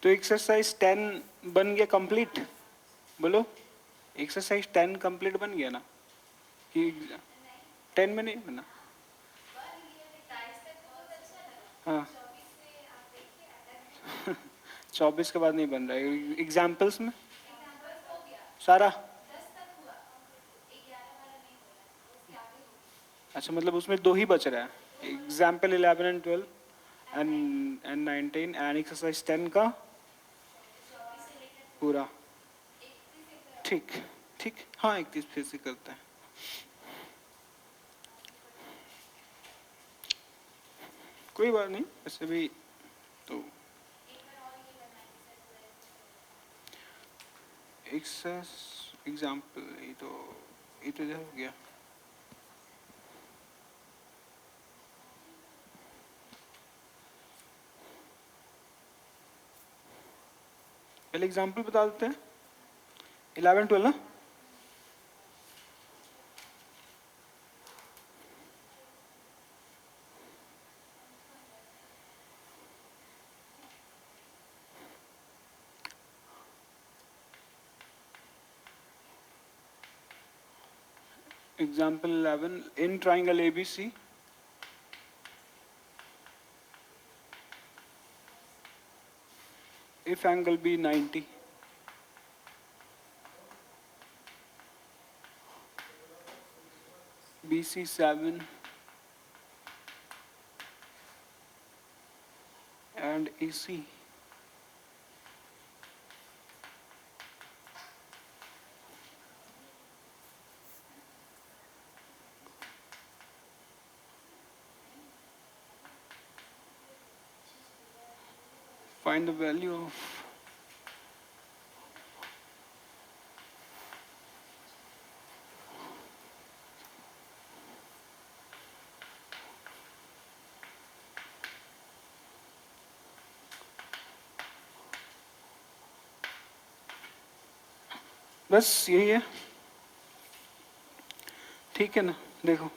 तो एक्सरसाइज 10 बन गया कंप्लीट, बोलो एक्सरसाइज 10 कंप्लीट बन गया ना, कि 10 में नहीं बना? हाँ 24 के बाद नहीं बन रहा है एग्जाम्पल्स में सारा। अच्छा मतलब उसमें 2 ही बच रहा है, example 11 and 12 and 19 and exercise 10 का पूरा। ठीक ठीक, हाँ 31 फिर से करते हैं। कोई बात नहीं, वैसे भी तो एग्जाम्पल ये तो इधर हो गया। पहले एग्जाम्पल बता देते हैं 11 12 ना। Example 11, in triangle ABC, if angle be 90, BC 7 and AC find the value of बस यही है, ठीक है ना। देखो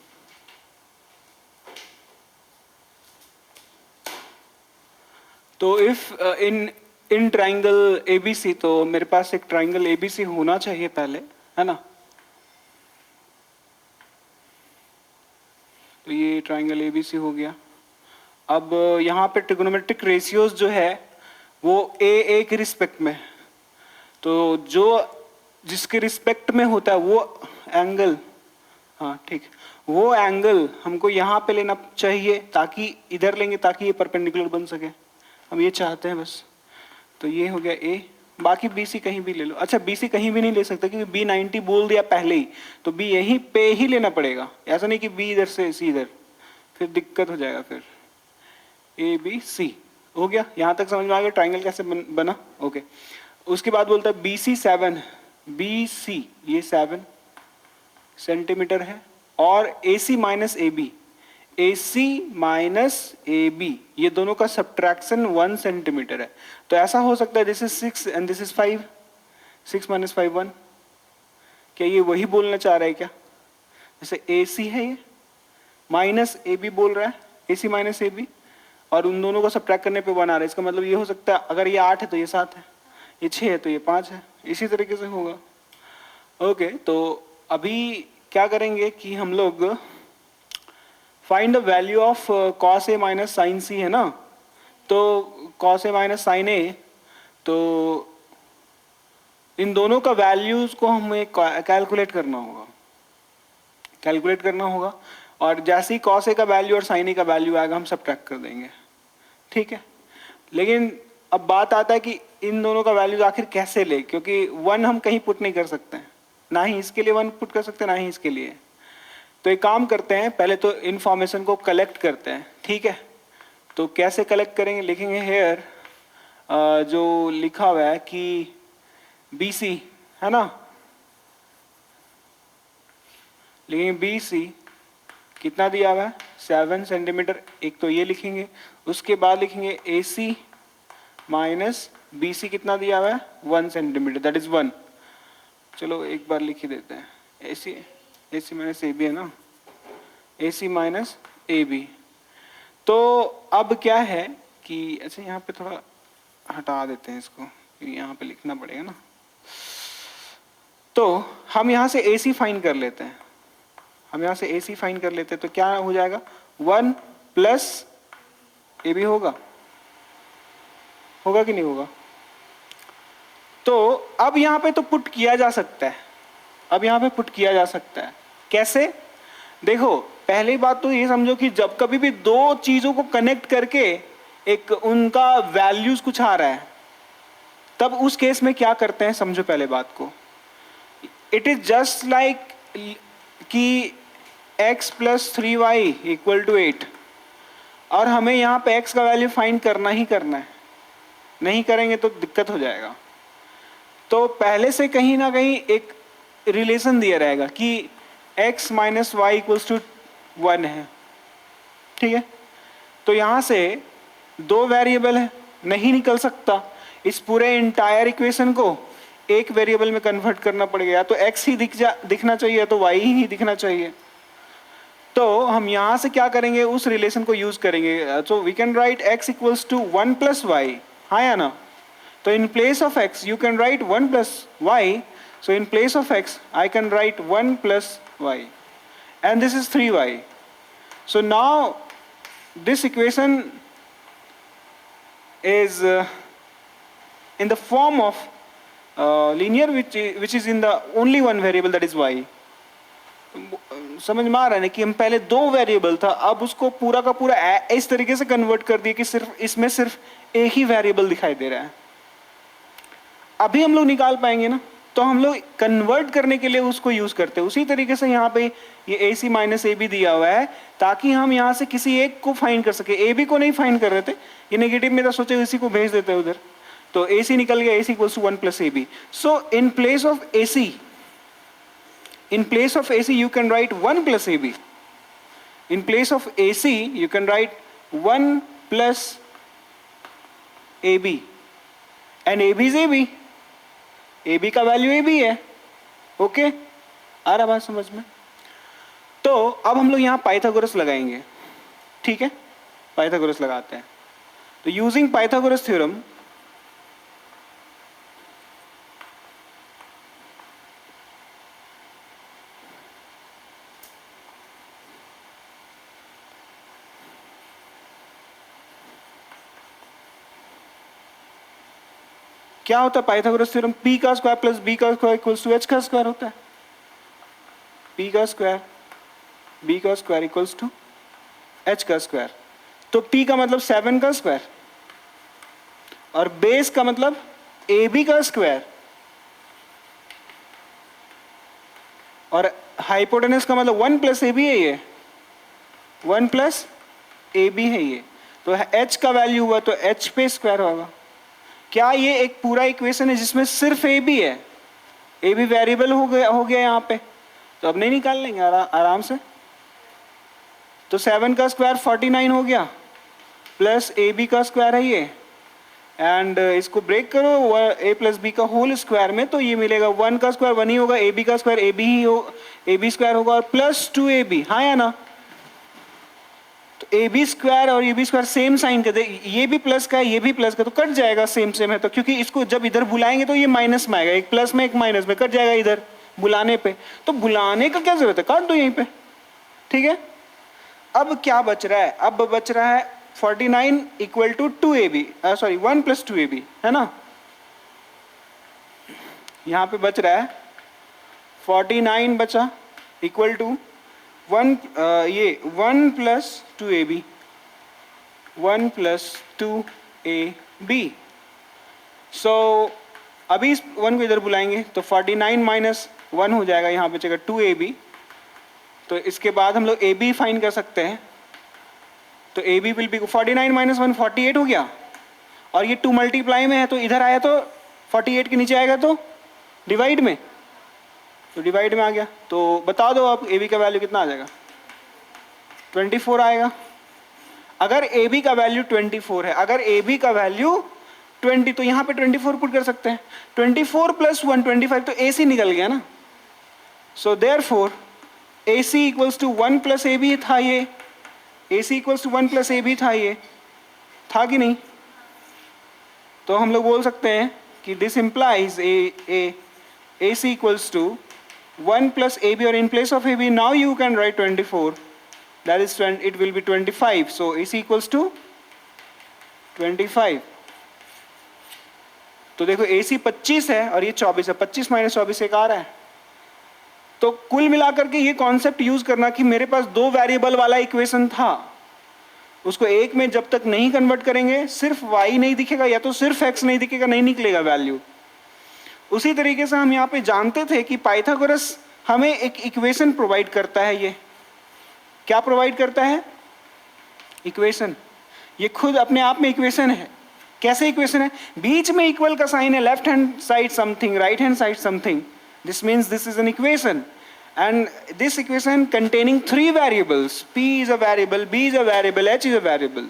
तो इफ इन ट्राइंगल एबीसी, तो मेरे पास एक ट्राइंगल एबीसी होना चाहिए पहले, है ना। तो ये ट्राइंगल एबीसी हो गया। अब यहाँ पे ट्रिगोनोमेट्रिक रेशियोज जो है वो ए के रिस्पेक्ट में, तो जो जिसके रिस्पेक्ट में होता है वो एंगल, हाँ ठीक, वो एंगल हमको यहाँ पे लेना चाहिए, ताकि इधर लेंगे ताकि ये परपेंडिकुलर बन सके, हम ये चाहते हैं बस। तो ये हो गया ए, बाकी बी सी कहीं भी ले लो। अच्छा बी सी कहीं भी नहीं ले सकते क्योंकि बी 90 बोल दिया पहले ही, तो बी यहीं पे ही लेना पड़ेगा, ऐसा नहीं कि बी इधर से सी इधर, फिर दिक्कत हो जाएगा। फिर ए बी सी हो गया, यहाँ तक समझ में आ गया ट्राइंगल कैसे बना। ओके, उसके बाद बोलता है बी सी 7, बी सी ये 7 सेंटीमीटर है, और A C minus A B, A C minus A B ये दोनों का सब्ट्रैक्शन 1 सेंटीमीटर है। तो ऐसा हो सकता है this is 6 and this is 5, 6 minus 5 1। क्या ये वही बोलना चाह रहा है क्या? जैसे ए सी है ये माइनस ए बी बोल रहा है, ए सी माइनस ए बी, और उन दोनों को सब्ट्रैक्ट करने पे 1 आ रहा है। इसका मतलब ये हो सकता है अगर ये 8 है तो ये 7 है, ये 6 है तो ये 5 है, इसी तरीके से होगा। ओके, तो अभी क्या करेंगे कि हम लोग find the value of cos A minus sin C, है ना। तो cos A minus sin A, तो इन दोनों का वैल्यूज को हमें कैलकुलेट करना होगा, कैलकुलेट करना होगा, और जैसे ही कॉस ए का वैल्यू और साइन ए का वैल्यू आएगा हम सब्ट्रैक्ट कर देंगे, ठीक है। लेकिन अब बात आता है कि इन दोनों का वैल्यूज आखिर कैसे ले, क्योंकि 1 हम कहीं पुट नहीं कर सकते हैं, ना ही इसके लिए 1 पुट कर सकते हैं ना ही इसके लिए। तो एक काम करते हैं, पहले तो इन्फॉर्मेशन को कलेक्ट करते हैं, ठीक है। तो कैसे कलेक्ट करेंगे, लिखेंगे हेयर जो लिखा हुआ है कि BC, है ना, लिखेंगे BC कितना दिया हुआ है 7 सेंटीमीटर, एक तो ये लिखेंगे। उसके बाद लिखेंगे AC माइनस BC कितना दिया हुआ है 1 सेंटीमीटर, दैट इज 1। चलो एक बार लिख ही देते हैं, AC माइनस AB है ना, AC माइनस AB। तो अब क्या है कि अच्छा यहाँ पे थोड़ा हटा देते हैं इसको, यहाँ पे लिखना पड़ेगा ना। तो हम यहाँ से AC फाइंड कर लेते हैं, हम यहाँ से AC फाइंड कर लेते हैं, तो क्या हो जाएगा 1 प्लस AB होगा कि नहीं होगा? तो अब यहाँ पे तो पुट किया जा सकता है, अब यहाँ पे पुट किया जा सकता है। कैसे? देखो पहली बात तो ये समझो कि जब कभी भी दो चीजों को कनेक्ट करके एक उनका वैल्यूज कुछ आ रहा है, तब उस केस में क्या करते हैं, समझो पहले बात को। इट इज जस्ट लाइक कि x plus 3y equal to 8, और हमें यहाँ पे x का वैल्यू फाइंड करना ही करना है, नहीं करेंगे तो दिक्कत हो जाएगा। तो पहले से कहीं ना कहीं एक रिलेशन दिया रहेगा कि x minus y equals to 1 है, ठीक है। तो यहाँ से दो वेरिएबल है, नहीं निकल सकता, इस पूरे इंटायर इक्वेशन को एक वेरिएबल में कन्वर्ट करना पड़ेगा, या तो x ही दिखना चाहिए या तो y ही दिखना चाहिए। तो हम यहाँ से क्या करेंगे, उस रिलेशन को यूज करेंगे। So we can write x equals to 1 plus y, हाँ या ना? तो in place of x you can write 1 plus y, so in place of x I can write 1 plus y, and this is 3y. So now this equation is in the form of linear which is in the only one variable, that is y. समझ में आ रहा है ना कि हम पहले दो variable था, अब उसको पूरा का पूरा इस तरीके से कन्वर्ट कर दिया कि सिर्फ इसमें सिर्फ एक ही वेरिएबल दिखाई दे रहा है। अभी हम लोग निकाल पाएंगे ना, तो हम लोग कन्वर्ट करने के लिए उसको यूज करते हैं। उसी तरीके से यहाँ पे ये AC माइनस AB दिया हुआ है ताकि हम यहाँ से किसी एक को फाइंड कर सके। AB को नहीं फाइंड कर रहे थे, ये नेगेटिव में था, सोचे इसी को भेज देते हैं उधर, तो AC निकल गया, AC equals to 1 plus AB। So in place of AC you can write 1 plus AB. In place of AC you can write 1 plus AB, and AB is AB, AB का वैल्यू AB है। Okay, आ रहा बात समझ में? तो अब हम लोग यहाँ पाइथागोरस लगाएंगे, ठीक है, पाइथागोरस लगाते हैं। तो यूजिंग पाइथागोरस थ्योरम, क्या होता है पाइथागोरस थ्योरम? p का स्क्वायर प्लस b का स्क्वायर इक्वल्स टू h का स्क्वायर होता है। p का स्क्वायर b का स्क्वायर इक्वल्स टू h का स्क्वायर। तो p का मतलब 7 का स्क्वायर, और बेस का मतलब ab का स्क्वायर, और हाइपोटेनस का मतलब 1 प्लस ab है, ये 1 प्लस ab है ये। तो h का वैल्यू हुआ तो h पे स्क्वायर होगा। क्या ये एक पूरा इक्वेशन है जिसमें सिर्फ AB है? AB वेरिएबल हो गया यहाँ पे, तो अब नहीं निकाल लेंगे आराम से। तो 7 का स्क्वायर 49 हो गया, प्लस AB का स्क्वायर है ये, एंड इसको ब्रेक करो a प्लस b का होल स्क्वायर में, तो ये मिलेगा 1 का स्क्वायर 1 ही होगा, AB का स्क्वायर AB ही हो, AB स्क्वायर होगा, और प्लस 2AB, हाँ या ना? तो AB स्क्वायर और AB स्क्वायर सेम साइन कर दे, ये भी प्लस का है ये भी प्लस का, तो कट जाएगा सेम है। तो क्योंकि इसको जब इधर बुलाएंगे तो ये माइनस में आएगा, एक प्लस में एक माइनस में, कट जाएगा इधर बुलाने पे। तो बुलाने का क्या जरूरत है, काट दो यहीं पे, ठीक है। अब क्या बच रहा है? अब बच रहा है 49 equal to 2AB, sorry 1 plus 2AB, है ना? यहाँ पे बच रहा है 49 बचा equal to 1 plus 2AB, 1 plus 2AB। So अभी इस 1 को इधर बुलाएंगे तो 49 माइनस 1 हो जाएगा, यहाँ बचेगा 2AB। तो इसके बाद हम लोग AB फाइंड कर सकते हैं। तो AB विल बी 49 माइनस 1 48 हो गया, और ये 2 मल्टीप्लाई में है तो इधर आया तो 48 के नीचे आएगा तो डिवाइड में, तो डिवाइड में आ गया। तो बता दो आप AB का वैल्यू कितना आ जाएगा? 24 आएगा। अगर AB का वैल्यू 24 है, अगर AB का वैल्यू 20, तो यहाँ पे 24 पुट कर सकते हैं। 24 प्लस 1 25, तो AC निकल गया ना। So therefore AC equals to 1 plus AB था ये, AC equals to 1 plus AB था ये, था कि नहीं? तो हम लोग बोल सकते हैं कि this implies A C equals to 1 plus AB, or in place of AB now you can write 24, that is it will be 25, so AC equals to 25. तो देखो AC 25 है और ये 24 है, 25 माइनस 24 एक आ रहा है। तो कुल मिलाकर के ये कॉन्सेप्ट यूज करना कि मेरे पास दो वेरिएबल वाला इक्वेशन था, उसको एक में जब तक नहीं कन्वर्ट करेंगे सिर्फ y नहीं दिखेगा या तो सिर्फ x नहीं दिखेगा, नहीं निकलेगा वैल्यू। उसी तरीके से हम यहाँ पे जानते थे कि पाइथागोरस हमें एक इक्वेशन प्रोवाइड करता है। ये क्या प्रोवाइड करता है? इक्वेशन। ये खुद अपने आप में इक्वेशन है। कैसे इक्वेशन है? बीच में इक्वल का साइन है, left hand side something, right hand side something, this means this is an equation, and this equation containing three variables, p is a variable, b is a variable, h is a variable.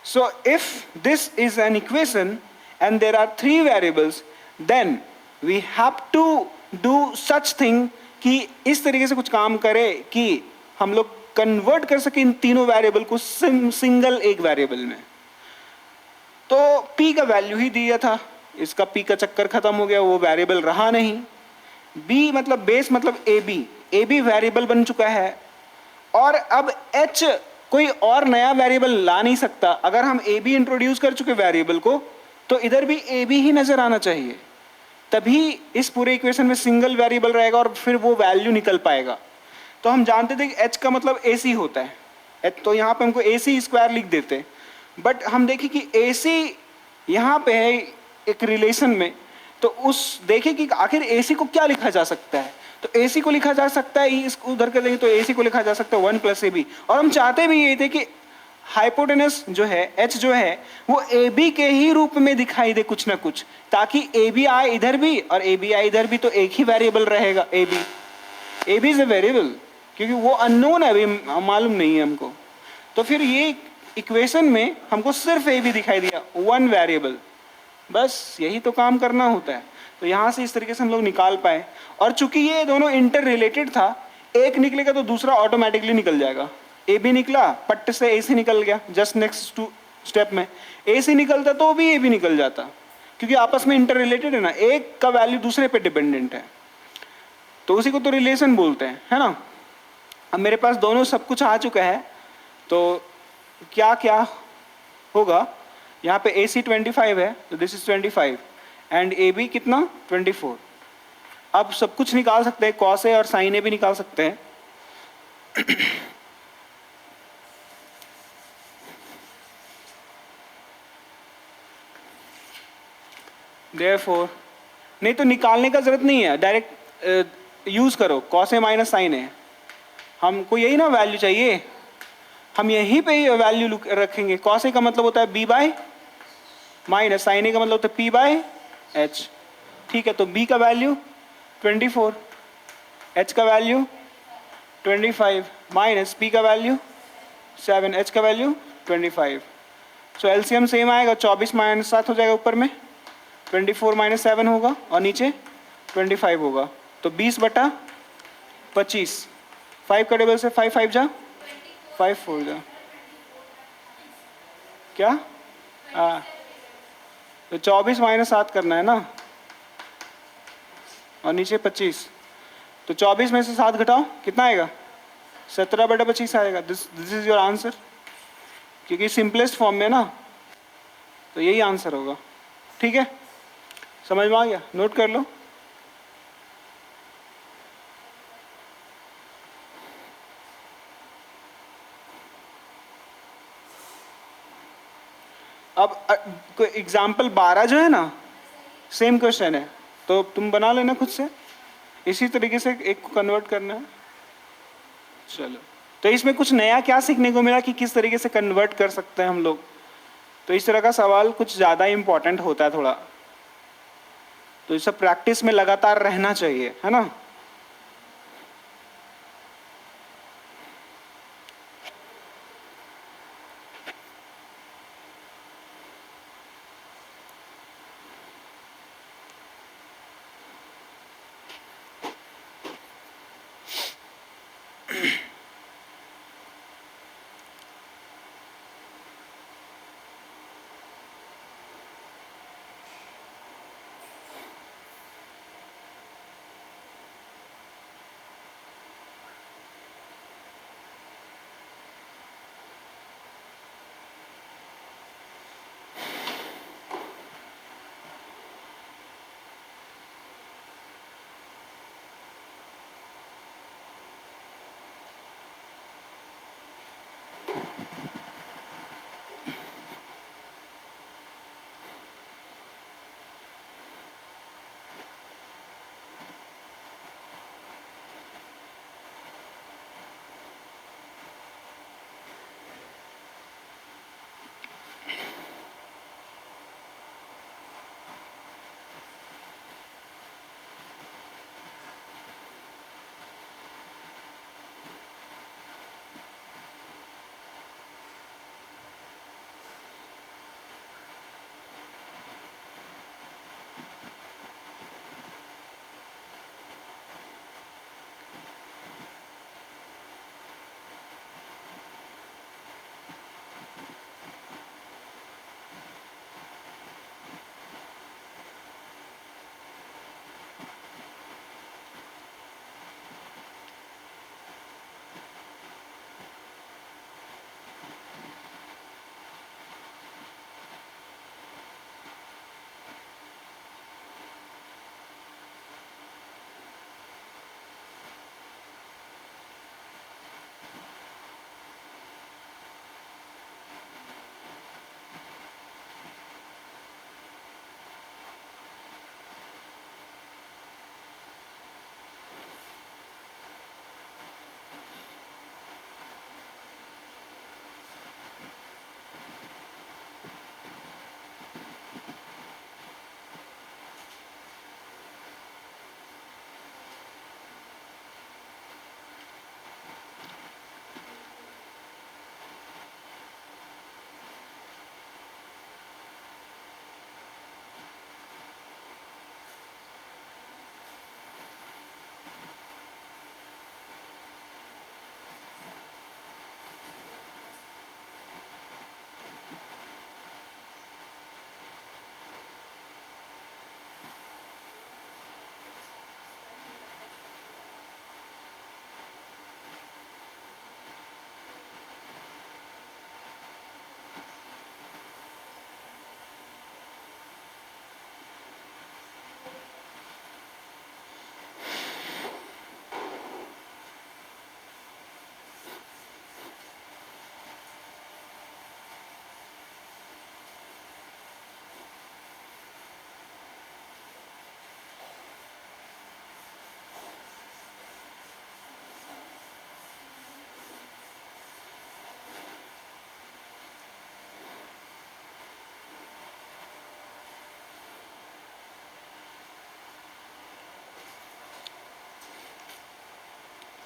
So if this is an equation and there are three variables, then we have to do such thing कि इस तरीके से कुछ काम करे कि हम लोग कन्वर्ट कर सके इन तीनों वेरिएबल को सिंगल एक वेरिएबल में। तो p का वैल्यू ही दिया था, इसका p का चक्कर खत्म हो गया, वो वेरिएबल रहा नहीं। b मतलब बेस मतलब ab वेरिएबल बन चुका है, और अब h कोई और नया वेरिएबल ला नहीं सकता। अगर हम ab इंट्रोड्यूस कर चुके वेरिएबल को तो इधर भी ab ही नजर आना चाहिए, तभी इस पूरे इक्वेशन में सिंगल वेरिएबल रहेगा और फिर वो वैल्यू निकल पाएगा। तो हम जानते थे कि h का मतलब ac होता है, तो यहाँ पे हमको ac स्क्वायर लिख देते, बट हम देखें कि ac यहाँ पे है एक रिलेशन में, तो उस देखें कि आखिर AC को क्या लिखा जा सकता है। तो AC को लिखा जा सकता है, इसको उधर कर देंगे तो AC को लिखा जा सकता है 1 plus AB, और हम चाहते भी ये थे कि हाइपोटेनस जो है H जो है वो AB के ही रूप में दिखाई दे कुछ ना कुछ, ताकि AB आए इधर भी और AB आए इधर भी, तो एक ही वेरिएबल रहेगा AB इज अ वेरिएबल, क्योंकि वो अननोन है, अभी मालूम नहीं है हमको। तो फिर ये इक्वेशन में हमको सिर्फ AB दिखाई दिया, वन वेरिएबल, बस यही तो काम करना होता है। तो यहाँ से इस तरीके से हम लोग निकाल पाए, और चूंकि ये दोनों इंटर रिलेटेड था, एक निकलेगा तो दूसरा ऑटोमेटिकली निकल जाएगा। AB निकला, पट्ट से AC निकल गया, जस्ट नेक्स्ट टू स्टेप में AC निकलता तो भी AB निकल जाता, क्योंकि आपस में इंटर रिलेटेड है ना, एक का वैल्यू दूसरे पे डिपेंडेंट है, तो उसी को तो रिलेशन बोलते हैं, है ना। अब मेरे पास दोनों सब कुछ आ चुका है, तो क्या क्या होगा, यहाँ पे AC 25 है तो दिस इज 25 एंड AB कितना 24। अब सब कुछ निकाल सकते हैं, cos A और sin A भी निकाल सकते हैं। Therefore, नहीं तो निकालने का जरूरत नहीं है, डायरेक्ट यूज करो, cos A minus sin A, हमको यही ना वैल्यू चाहिए, हम यहीं पे ही वैल्यू रखेंगे। cos A का मतलब होता है B bye minus, sin A का मतलब होता है P बाय H, ठीक है। तो B का वैल्यू 24, H का वैल्यू 25 माइनस P का वैल्यू 7, H का वैल्यू 25। सो एलसीएम सेम आएगा, 24 माइनस 7 हो जाएगा, ऊपर में 24 माइनस 7 होगा और नीचे 25 होगा, तो 20/25, 5 का टेबल से 5 5 जा 5 4 जा, क्या तो 24 माइनस 7 करना है ना, और नीचे 25, तो 24 में से 7 घटाओ कितना आएगा, 17/25 आएगा। दिस इज योर आंसर, क्योंकि सिंपलेस्ट फॉर्म में ना, तो यही आंसर होगा। ठीक है, समझ में आ गया, नोट कर लो। अब कोई एग्जाम्पल 12 जो है ना, सेम क्वेश्चन है, तो तुम बना लेना खुद से, इसी तरीके से एक को कन्वर्ट करना है। चलो, तो इसमें कुछ नया क्या सीखने को मिला कि किस तरीके से कन्वर्ट कर सकते हैं हम लोग। तो इस तरह का सवाल कुछ ज़्यादा इंपॉर्टेंट होता है थोड़ा, तो ये सब प्रैक्टिस में लगातार रहना चाहिए, है ना।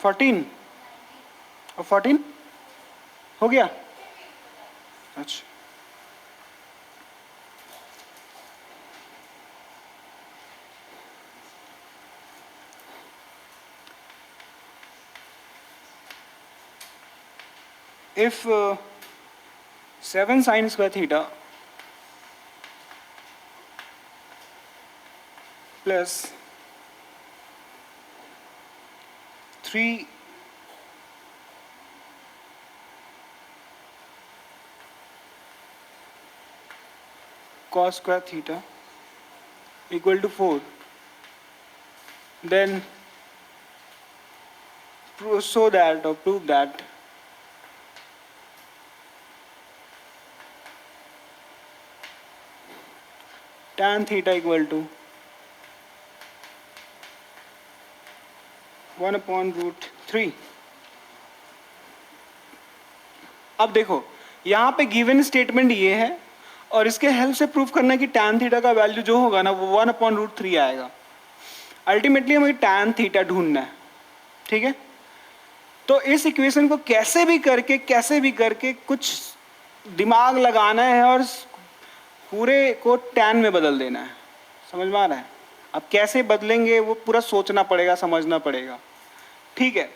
14 और 14 हो गया। अच्छा, if 7 sin square theta plus 3 cos square theta equal to 4, then show that or prove that tan theta equal to 1/√3। अब देखो यहाँ पे गिवन स्टेटमेंट ये है और इसके हेल्प से प्रूफ करना है कि tan थीटा का वैल्यू जो होगा ना वो 1/√3 आएगा। अल्टीमेटली हमें tan थीटा ढूंढना है, ठीक है। तो इस इक्वेशन को कैसे भी करके कुछ दिमाग लगाना है और पूरे को tan में बदल देना है। समझ में आ रहा है? अब कैसे बदलेंगे वो पूरा सोचना पड़ेगा, समझना पड़ेगा, ठीक है।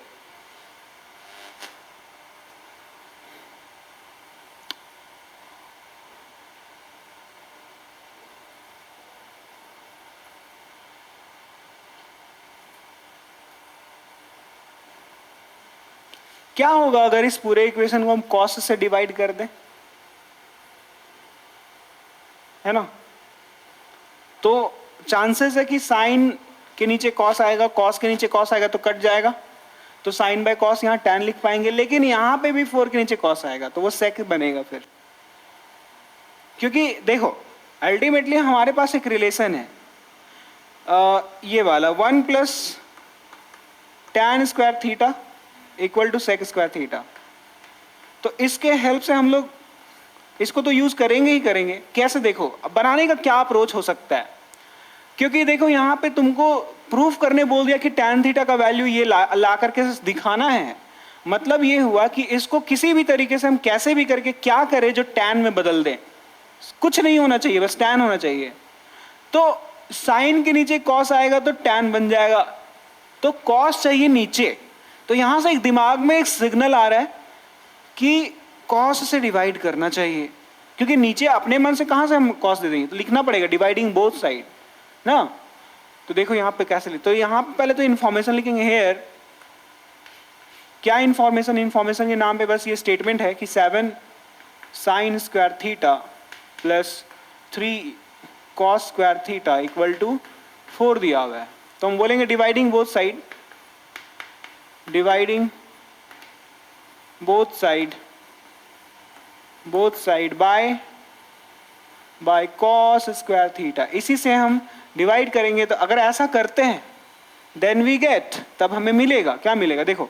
क्या होगा अगर इस पूरे इक्वेशन को हम कॉस से डिवाइड कर दें, है ना? तो चांसेस है कि साइन के नीचे कॉस आएगा, कॉस के नीचे कॉस आएगा तो कट जाएगा, तो साइन बाय कॉस यहाँ tan लिख पाएंगे, लेकिन यहाँ पे भी 4 के नीचे कॉस आएगा तो वो सेक बनेगा फिर। क्योंकि देखो अल्टीमेटली हमारे पास एक रिलेशन है ये वाला 1 plus tan square theta equal to sec square theta. तो इसके हेल्प से हम लोग इसको तो यूज करेंगे ही करेंगे। कैसे, देखो अब बनाने का क्या अप्रोच हो सकता है, क्योंकि देखो यहाँ पे तुमको प्रूफ करने बोल दिया कि tan थीटा का वैल्यू ये ला करके दिखाना है। मतलब ये हुआ कि इसको किसी भी तरीके से हम कैसे भी करके क्या करें जो tan में बदल दें, कुछ नहीं होना चाहिए, बस tan होना चाहिए। तो साइन के नीचे cos आएगा तो tan बन जाएगा, तो cos चाहिए नीचे। तो यहां से एक दिमाग में एक सिग्नल आ रहा है कि cos से डिवाइड करना चाहिए, क्योंकि नीचे अपने मन से कहां से हम cos दे देंगे, तो लिखना पड़ेगा डिवाइडिंग बोथ साइड ना। तो देखो यहां पे कैसे लिख, तो यहां पे पहले तो इंफॉर्मेशन लिखेंगे हेयर। क्या इंफॉर्मेशन, इंफॉर्मेशन के नाम पे बस ये स्टेटमेंट है कि 7 sine square theta plus 3 cos square theta equal to 4 दिया हुआ है। तो हम बोलेंगे dividing both side, dividing both side by cos square theta. इसी से हम डिवाइड करेंगे। तो अगर ऐसा करते हैं देन वी गेट, तब हमें मिलेगा, क्या मिलेगा देखो,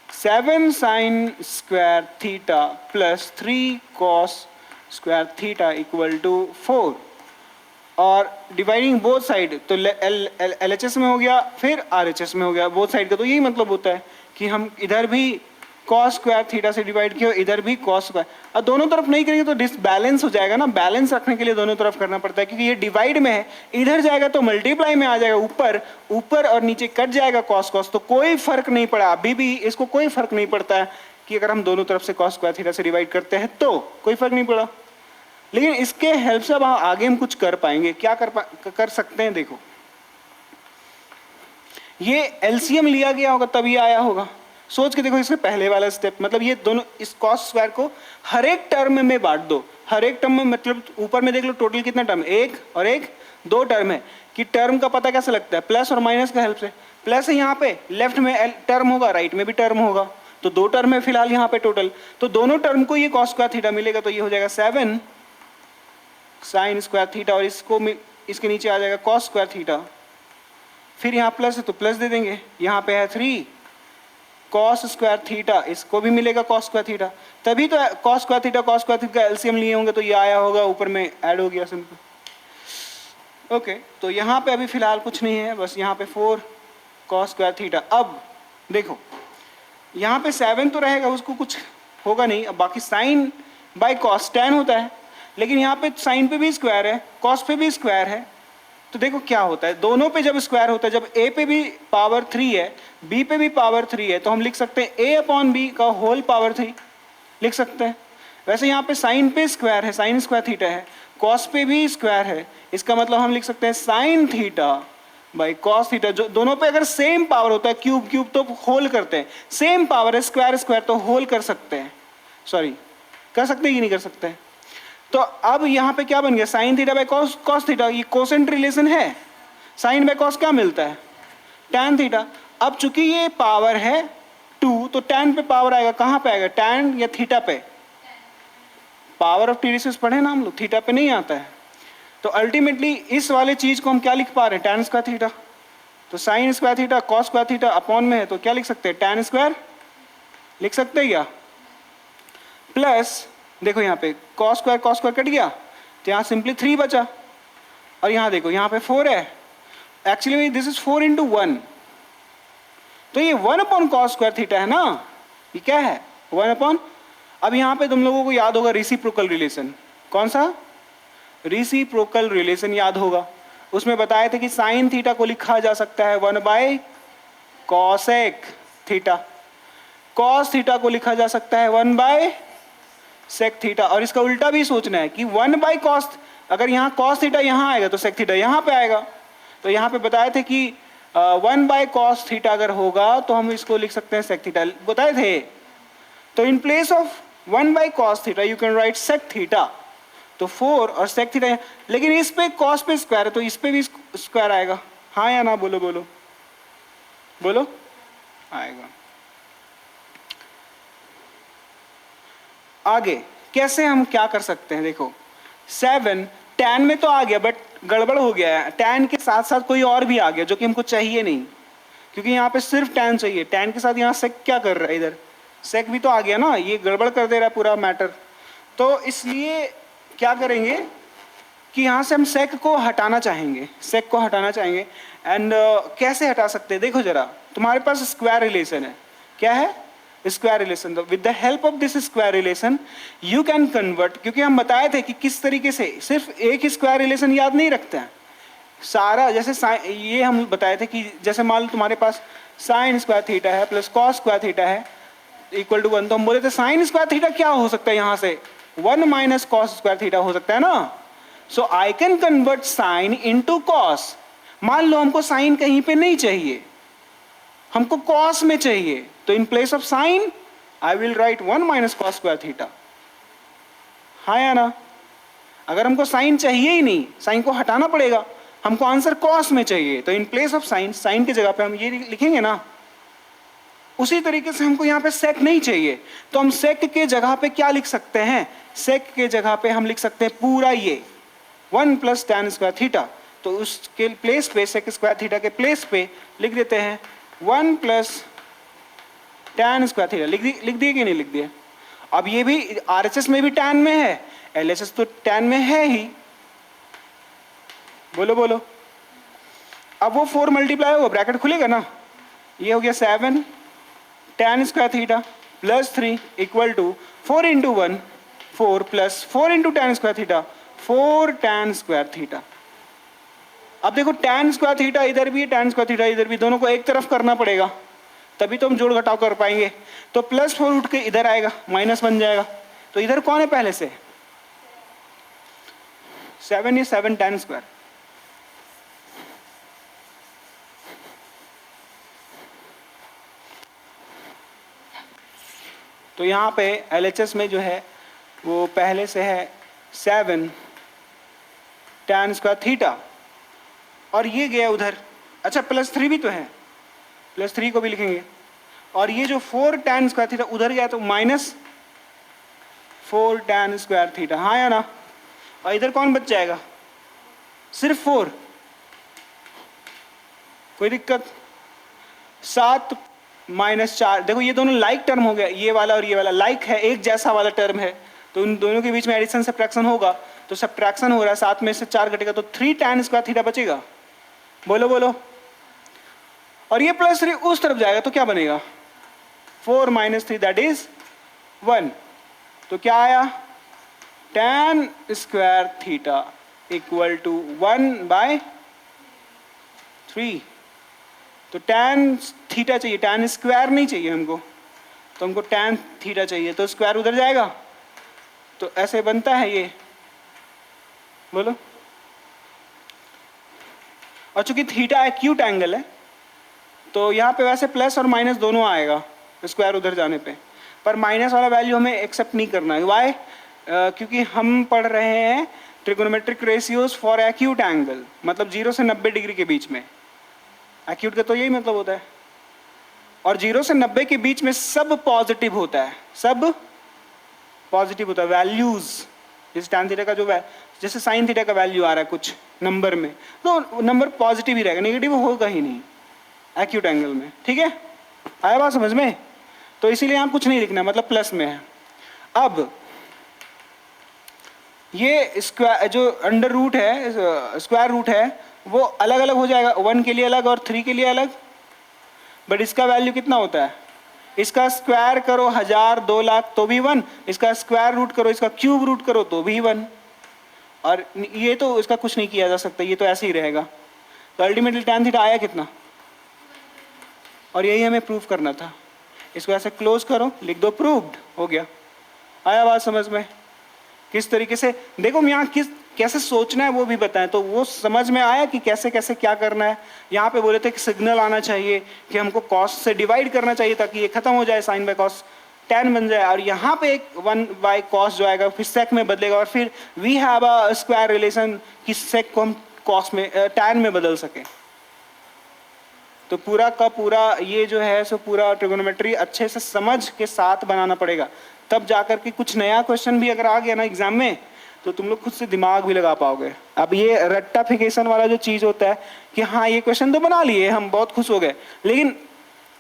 7 sine square theta plus 3 cos square theta equal to 4, और डिवाइडिंग बोथ साइड, तो LHS में हो गया फिर RHS में हो गया बोथ साइड का। तो यही मतलब होता है कि हम इधर भी कॉस स्क्वायर थीटा से डिवाइड किया, इधर भी कॉस स्क्वायर। और दोनों तरफ नहीं करेंगे तो डिसबैलेंस हो जाएगा ना, बैलेंस रखने के लिए दोनों तरफ करना पड़ता है, क्योंकि ये डिवाइड में है, इधर जाएगा तो मल्टीप्लाई में आ जाएगा, ऊपर ऊपर और नीचे कट जाएगा कॉस कॉस, तो कोई फर्क नहीं पड़ा। अभी भी इसको कोई फर्क नहीं पड़ता है कि अगर हम दोनों तरफ से कॉस स्क्वायर थीटा से डिवाइड करते हैं तो कोई फर्क नहीं पड़ा। लेकिन इसके हेल्प से अब आगे हम कुछ कर पाएंगे। क्या कर सकते हैं, देखो ये एलसीएम लिया गया होगा तभी आया होगा। सोच के देखो इससे पहले वाला स्टेप, मतलब ये दोनों, इस कॉस स्क्वायर को हर एक टर्म में बांट दो। हर एक टर्म में मतलब ऊपर में देख लो टोटल कितना टर्म, एक और एक, 2 टर्म है। कि टर्म का पता कैसे लगता है, प्लस और माइनस का हेल्प से। प्लस है यहाँ पे, लेफ्ट में टर्म होगा, राइट में भी टर्म होगा, तो 2 टर्म है फिलहाल यहाँ पे टोटल। तो दोनों टर्म को ये कॉस स्क्वायर थीटा मिलेगा, तो ये हो जाएगा 7 साइन स्क्वायर थीटा, और इसको इसके नीचे आ जाएगा कॉस स्क्वायर थीटा। फिर यहाँ प्लस है तो प्लस दे देंगे, यहाँ पे है 3 कॉस स्क्वायर थीटा, इसको भी मिलेगा कॉस स्क्वायर थीटा। तभी तो कॉस स्क्वायर थीटा का एलसीएम लिए होंगे, तो ये आया होगा, ऊपर में ऐड हो गया सिंपल। ओके, तो यहाँ पे अभी फिलहाल कुछ नहीं है, बस यहाँ पे 4 कॉस स्क्वायर थीटा। अब देखो यहाँ पे 7 तो रहेगा, उसको कुछ होगा नहीं। अब बाकी साइन बाय कॉस tan होता है, लेकिन यहाँ पे साइन पे भी स्क्वायर है, कॉस पे भी स्क्वायर है। तो देखो क्या होता है, दोनों पे जब स्क्वायर होता है, जब a पे भी पावर 3 है, b पे भी पावर 3 है, तो हम लिख सकते हैं a अपॉन b का होल पावर 3 लिख सकते हैं। वैसे यहाँ पे साइन पे स्क्वायर है, साइन स्क्वायर थीटा है, कॉस पे भी स्क्वायर है, इसका मतलब हम लिख सकते हैं sine theta by cos theta. जो दोनों पे अगर सेम पावर होता है, क्यूब क्यूब तो होल करते हैं, सेम पावर है स्क्वायर स्क्वायर तो होल कर सकते हैं, सॉरी कर सकते हैं कि नहीं कर सकते हैं। तो अब यहाँ पे क्या बन गया, sine theta by cos cos theta, ये कोसेंट रिलेशन है। साइन बाई कॉस क्या मिलता है, tan थीटा। अब चूंकि ये पावर है 2, तो tan पे पावर आएगा, कहाँ पे आएगा, tan या थीटा पे, पावर ऑफ टीरेसिस पढ़े ना हम लोग, थीटा पे नहीं आता है। तो अल्टीमेटली इस वाले चीज को हम क्या लिख पा रहे हैं, tan स्क्वायर थीटा। तो sign square theta cos square theta upon में है, तो क्या लिख सकते हैं, tan स्क्वायर लिख सकते हैं क्या, प्लस देखो यहाँ पे कॉस स्क्वायर कट गया, तो यहाँ सिंपली 3 बचा, और यहाँ देखो यहाँ पे 4 है, एक्चुअली दिस इज 4 into 1, तो ये 1 अपॉन कॉस स्क्वायर थीटा है ना, ये क्या है 1 अपॉन। अब यहाँ पे तुम लोगों को याद होगा रेसिप्रोकल रिलेशन, कौन सा, रेसिप्रोकल रिलेशन याद होगा। उसमें बताए थे कि साइन थीटा को लिखा जा सकता है 1 bye cosec theta, cos theta को लिखा जा सकता है 1 बाय सेक थीटा, और इसका उल्टा भी सोचना है कि 1 बाय कॉस, अगर यहाँ कॉस थीटा यहाँ आएगा तो सेक थीटा यहाँ पे आएगा। तो यहाँ पे बताए थे कि 1 बाय कॉस थीटा अगर होगा तो हम इसको लिख सकते हैं सेक थीटा, बताए थे। तो in place of 1 by cos theta you can write sec theta, तो 4 और सेक थीटा, लेकिन इस पे कॉस पे स्क्वायर है तो इस पे भी स्क्वायर आएगा, हाँ या ना, बोलो बोलो बोलो, आएगा। आगे कैसे हम क्या कर सकते हैं, देखो 7 tan में तो आ गया, बट गड़बड़ हो गया है, tan के साथ साथ कोई और भी आ गया जो कि हमको चाहिए नहीं, क्योंकि यहाँ पे सिर्फ tan चाहिए, tan के साथ यहाँ सेक क्या कर रहा है, इधर सेक भी तो आ गया ना, ये गड़बड़ कर दे रहा है पूरा मैटर। तो इसलिए क्या करेंगे कि यहाँ से हम सेक को हटाना चाहेंगे, सेक को हटाना चाहेंगे। एंड कैसे हटा सकते हैं, देखो जरा, तुम्हारे पास स्क्वायर रिलेशन है, क्या है, square relation. With the help of this square relation you can convert, क्योंकि हम बताए थे कि किस तरीके से सिर्फ एक ही स्क्वायर रिलेशन याद नहीं रखते हैं, सारा, जैसे ये हम बताए थे कि जैसे मान लो तुम्हारे पास साइन स्क्वायर थीटा है प्लस कॉस स्क्वायर थीटा है इक्वल टू 1, तो हम बोले थे साइन स्क्वायर थीटा क्या हो सकता है, यहाँ से 1 माइनस कॉस स्क्वायर थीटा हो सकता है ना। So I can convert sin into cos. मान लो हमको साइन कहीं पे नहीं चाहिए, हमको कॉस में चाहिए, तो in place of sign I will right 1 minus cos square theta, हाँ या ना। अगर हमको साइन चाहिए ही नहीं, साइन को हटाना पड़ेगा, हमको आंसर कॉस में चाहिए, तो in place of sine, sine की जगह पे हम ये लिखेंगे ना। उसी तरीके से हमको यहाँ पे सेक नहीं चाहिए, तो हम सेक के जगह पे क्या लिख सकते हैं, सेक के जगह पे हम लिख सकते हैं पूरा ये 1 प्लस टैन स्क्वायर थीटा। तो उसके प्लेस पे, सेक स्क्वायर थीटा के प्लेस पे लिख देते हैं 1 प्लस टैन स्क्वायर थीटा। लिख दिए कि नहीं लिख दिए। अब ये भी आरएचएस में भी टैन में है, एलएचएस तो टैन में है ही, बोलो बोलो। अब वो 4 मल्टीप्लाई होगा, ब्रैकेट खुलेगा ना, ये हो गया 7 tan square theta plus 3 equal to 4 इंटू 1 4 plus 4 into tan square theta 4 tan square theta. अब देखो टैन स्क्वायर थीटा इधर भी है, टैन स्क्वायर थीटा इधर भी, दोनों को एक तरफ करना पड़ेगा, तभी तो हम जोड़ घटाव कर पाएंगे। तो प्लस 4 उठ के इधर आएगा, माइनस बन जाएगा। तो इधर कौन है पहले से, 7, ये 7 टैन स्क्वायर। तो यहाँ पे एलएचएस में जो है वो पहले से है 7 टैन स्क्वायर थीटा, और ये गया उधर, अच्छा प्लस 3 भी तो है, प्लस 3 को भी लिखेंगे, और ये जो 4 टैन स्क्वायर थीटा उधर गया तो माइनस 4 टैन स्क्वायर थीटा, हाँ या ना। और इधर कौन बच जाएगा, सिर्फ 4, कोई दिक्कत। 7 माइनस 4, देखो ये दोनों लाइक टर्म हो गया, ये वाला और ये वाला लाइक है, एक जैसा वाला टर्म है, तो उन दोनों के बीच में एडिशन सब्ट्रैक्शन होगा, तो सब्ट्रैक्शन हो रहा है, 7 में से 4 घटेगा तो 3 टैन स्क्वायर थीटा बचेगा, बोलो बोलो। और ये प्लस 3 उस तरफ जाएगा तो क्या बनेगा, 4 माइनस 3 दैट इज 1। तो क्या आया, tan square theta equal to 1/3। तो टैन थीटा चाहिए, टैन स्क्वायर नहीं चाहिए हमको, तो हमको टैन थीटा चाहिए, तो स्क्वायर उधर जाएगा, तो ऐसे बनता है ये, बोलो। और चूंकि थीटा एक्यूट एंगल है, तो यहाँ पे वैसे प्लस और माइनस दोनों आएगा स्क्वायर उधर जाने पे, पर माइनस वाला वैल्यू हमें एक्सेप्ट नहीं करना है। वाई, क्योंकि हम पढ़ रहे हैं trigonometric ratios for acute angle, मतलब 0 से 90 डिग्री के बीच में, एक्यूट का तो यही मतलब होता है। और 0 से 90 के बीच में सब पॉजिटिव होता है, सब पॉजिटिव होता है, वैल्यूज, जैसे टैन थीटा का जो जैसे साइन थीटा का वैल्यू आ रहा है कुछ नंबर में, तो नंबर पॉजिटिव ही रहेगा, नेगेटिव होगा ही नहीं एक्यूट एंगल में, ठीक है, आया बात समझ में। तो इसीलिए यहाँ कुछ नहीं लिखना, मतलब प्लस में है। अब ये स्क्वायर जो अंडर रूट है, स्क्वायर रूट है, वो अलग अलग हो जाएगा, 1 के लिए अलग और 3 के लिए अलग, बट इसका वैल्यू कितना होता है, इसका स्क्वायर करो 1000 2 लाख तो भी 1, इसका स्क्वायर रूट करो, इसका क्यूब रूट करो तो भी 1, और ये तो इसका कुछ नहीं किया जा सकता, ये तो ऐसे ही रहेगा। तो अल्टीमेटली टैन थीटा आया कितना, और यही हमें प्रूफ करना था। इसको ऐसे क्लोज करो, लिख दो प्रूव्ड, हो गया। आया बात समझ में, किस तरीके से, देखो यहाँ कैसे सोचना है वो भी बताएं, तो वो समझ में आया कि कैसे कैसे क्या करना है। यहाँ पे बोले थे कि सिग्नल आना चाहिए कि हमको कॉस से डिवाइड करना चाहिए ताकि ये खत्म हो जाए, साइन बाय कॉस टैन बन जाए, और यहाँ पे एक 1 बाय कॉस जो आएगा फिर सेक में बदलेगा, और फिर we have a square relation कि सेक को हम कॉस में टैन में बदल सके। तो पूरा का पूरा ये जो है सो पूरा ट्रिगोनोमेट्री अच्छे से समझ के साथ बनाना पड़ेगा, तब जाकर के कुछ नया क्वेश्चन भी अगर आ गया ना एग्जाम में तो तुम लोग खुद से दिमाग भी लगा पाओगे। अब ये रट्टाफिकेशन वाला जो चीज होता है कि हाँ ये क्वेश्चन तो बना लिए, हम बहुत खुश हो गए, लेकिन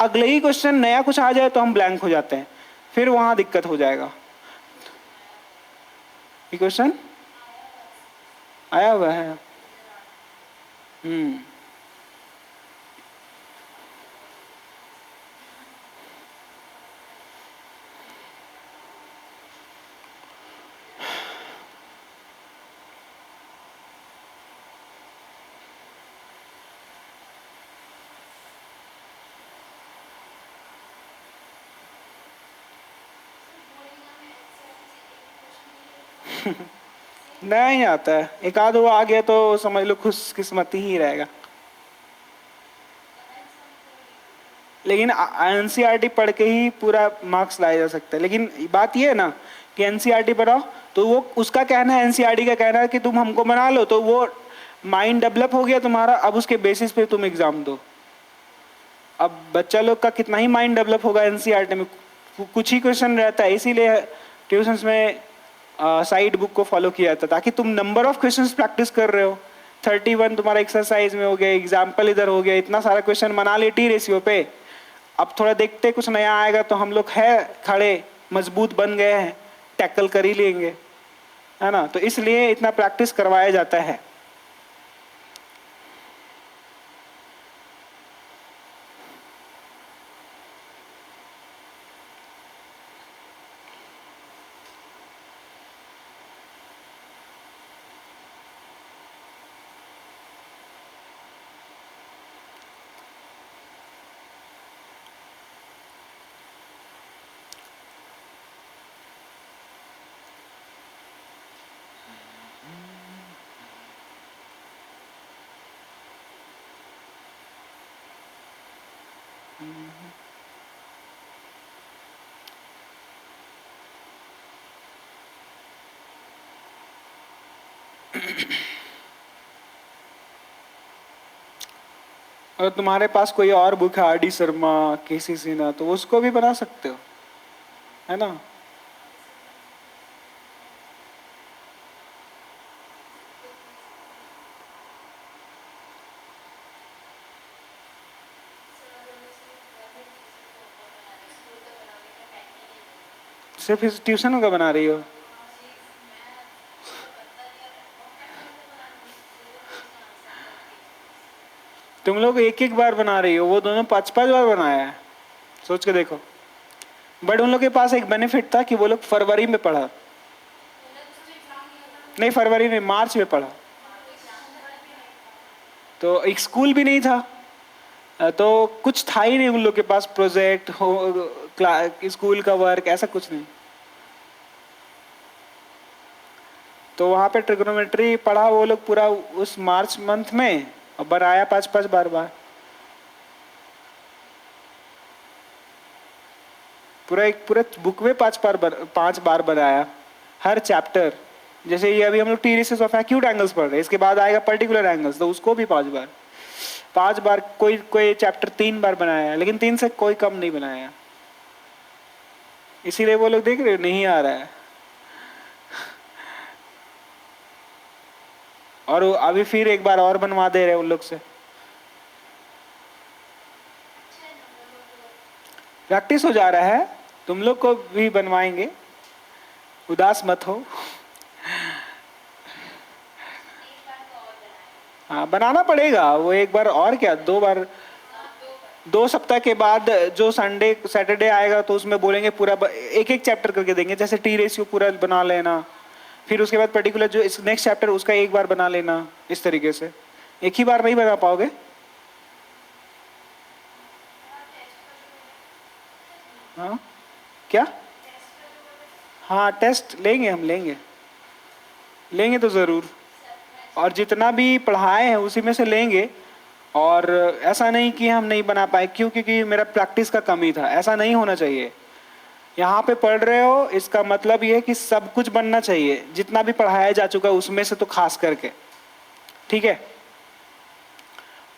अगले ही क्वेश्चन नया कुछ आ जाए तो हम ब्लैंक हो जाते हैं, फिर वहां दिक्कत हो जाएगा। ये क्वेश्चन आया हुआ है। हम्म। नहीं आता है, एक आध वो आ गया तो समझ लो खुशकिस्मती ही रहेगा। लेकिन एनसीईआरटी पढ़ के ही पूरा मार्क्स लाया जा सकता है। लेकिन बात ये है ना कि एनसीईआरटी पढ़ाओ तो वो उसका कहना है, एनसीईआरटी का कहना है कि तुम हमको बना लो, तो वो माइंड डेवलप हो गया तुम्हारा, अब उसके बेसिस पे तुम एग्जाम दो। अब बच्चा लोग का कितना ही माइंड डेवलप होगा एनसीईआरटी में, कुछ ही क्वेश्चन रहता है, इसीलिए ट्यूशंस में साइड बुक को फॉलो किया जाता ताकि तुम नंबर ऑफ क्वेश्चंस प्रैक्टिस कर रहे हो। 31 तुम्हारा एक्सरसाइज में हो गया, एग्जाम्पल इधर हो गया, इतना सारा क्वेश्चन बना ले टी रेशियो पे। अब थोड़ा देखते कुछ नया आएगा तो हम लोग है खड़े, मजबूत बन गए हैं, टैकल कर ही लेंगे, है ना। तो इसलिए इतना प्रैक्टिस करवाया जाता है। अगर तुम्हारे पास कोई और बुक है, आर डी शर्मा, केसी सिन्हा, तो उसको भी बना सकते हो, है ना। सिर्फ इस ट्यूशन का बना रही हो? तुम लोग एक एक बार बना रही हो, वो दोनों 5-5 बार बनाया है, सोच के देखो। बट उन लोग के पास एक बेनिफिट था कि वो लोग फरवरी में पढ़ा, नहीं फरवरी में, मार्च में पढ़ा, तो एक स्कूल भी नहीं था, तो कुछ था ही नहीं उन लोग के पास, प्रोजेक्ट हो, स्कूल का वर्क, ऐसा कुछ नहीं। तो वहाँ पे ट्रिग्नोमेट्री पढ़ा वो लोग पूरा उस मार्च मंथ में, और बनाया 5-5 बार। पूरा एक पूरा बुक में 5 बार बनाया हर चैप्टर। जैसे ये अभी हम लोग टीरेसिस ऑफ एक्यूट एंगल्स पढ़ रहे हैं, इसके बाद आएगा पर्टिकुलर एंगल्स, तो उसको भी 5 बार। 5 बार, कोई कोई चैप्टर 3 बार बनाया है, लेकिन 3 से कोई कम नहीं बनाया। इसीलिए वो लोग देख रहे हो नहीं आ रहा है। और अभी फिर एक बार और बनवा दे रहे उन लोग से। प्रैक्टिस हो जा रहा है, तुम लोग को भी बनवाएंगे, उदास मत हो। हाँ बनाना पड़ेगा वो एक बार, और क्या 2 बार। 2 सप्ताह के बाद जो संडे सैटरडे आएगा तो उसमें बोलेंगे पूरा एक एक चैप्टर करके देंगे, जैसे टी रेशियो पूरा बना लेना, फिर उसके बाद पर्टिकुलर जो नेक्स्ट चैप्टर उसका एक बार बना लेना, इस तरीके से। एक ही बार नहीं बना पाओगे। हाँ क्या? हाँ टेस्ट लेंगे, हम लेंगे तो ज़रूर, और जितना भी पढ़ाए हैं उसी में से लेंगे। और ऐसा नहीं कि हम नहीं बना पाए क्यों, क्योंकि मेरा प्रैक्टिस का कमी था, ऐसा नहीं होना चाहिए। यहाँ पे पढ़ रहे हो इसका मतलब ये है कि सब कुछ बनना चाहिए, जितना भी पढ़ाया जा चुका है उसमें से, तो खास करके, ठीक है।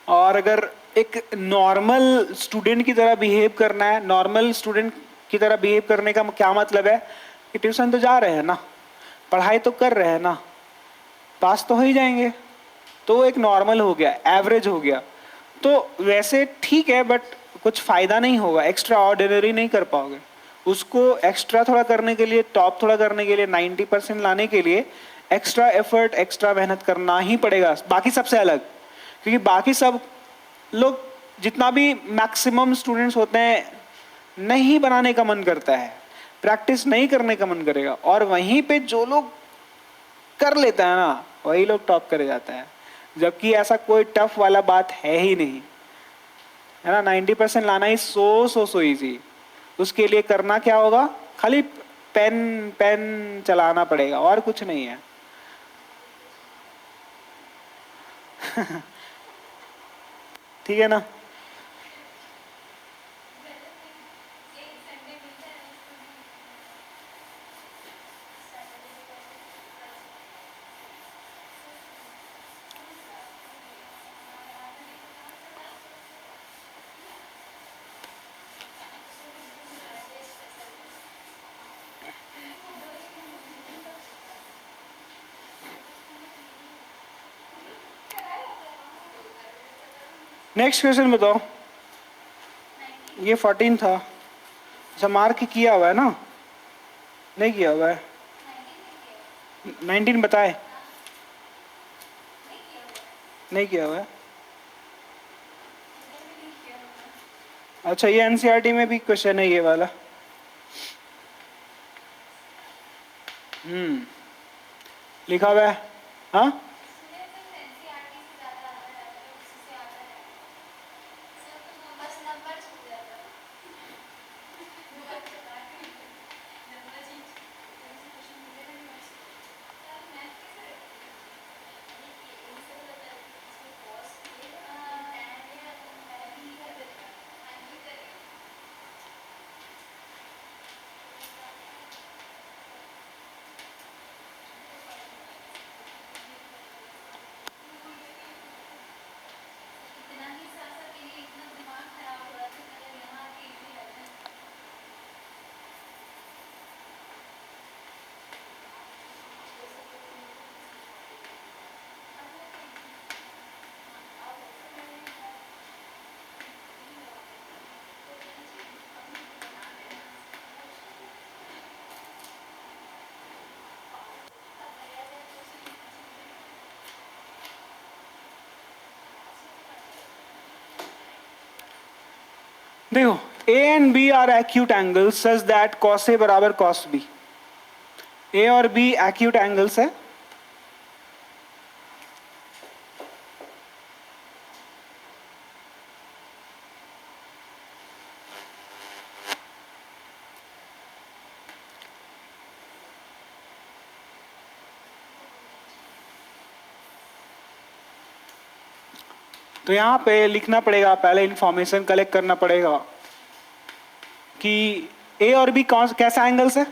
और अगर एक नॉर्मल स्टूडेंट की तरह बिहेव करना है, नॉर्मल स्टूडेंट की तरह बिहेव करने का क्या मतलब है कि ट्यूशन तो जा रहे हैं ना, पढ़ाई तो कर रहे हैं ना, पास तो हो ही जाएंगे, तो एक नॉर्मल हो गया, एवरेज हो गया। तो वैसे ठीक है, बट कुछ फायदा नहीं होगा, एक्स्ट्रा ऑर्डिनरी नहीं कर पाओगे। उसको एक्स्ट्रा थोड़ा करने के लिए, टॉप थोड़ा करने के लिए, 90% लाने के लिए एक्स्ट्रा एफर्ट, एक्स्ट्रा मेहनत करना ही पड़ेगा बाकी सबसे अलग। क्योंकि बाकी सब लोग जितना भी मैक्सिमम स्टूडेंट्स होते हैं, नहीं बनाने का मन करता है, प्रैक्टिस नहीं करने का मन करेगा, और वहीं पे जो लोग कर लेता है ना, वही लोग टॉप करे जाता है। जबकि ऐसा कोई टफ वाला बात है ही नहीं, है ना। 90% लाना ही सो इजी। उसके लिए करना क्या होगा, खाली पेन पेन चलाना पड़ेगा, और कुछ नहीं है। ठीक है ना। नेक्स्ट क्वेश्चन बताओ। ये 14 था। अच्छा, मार्क किया हुआ है ना, नहीं किया हुआ है। 19 बताए, नहीं किया हुआ है। अच्छा, ये एनसीईआरटी में भी क्वेश्चन है ये वाला। लिखा हुआ है। हाँ, देखो, A and B are acute angles such that cos A बराबर कॉस बी। ए और बी एक्यूट एंगल्स है। तो यहां पे लिखना पड़ेगा, पहले इंफॉर्मेशन कलेक्ट करना पड़ेगा कि ए और बी कौन कैसा एंगल्स है।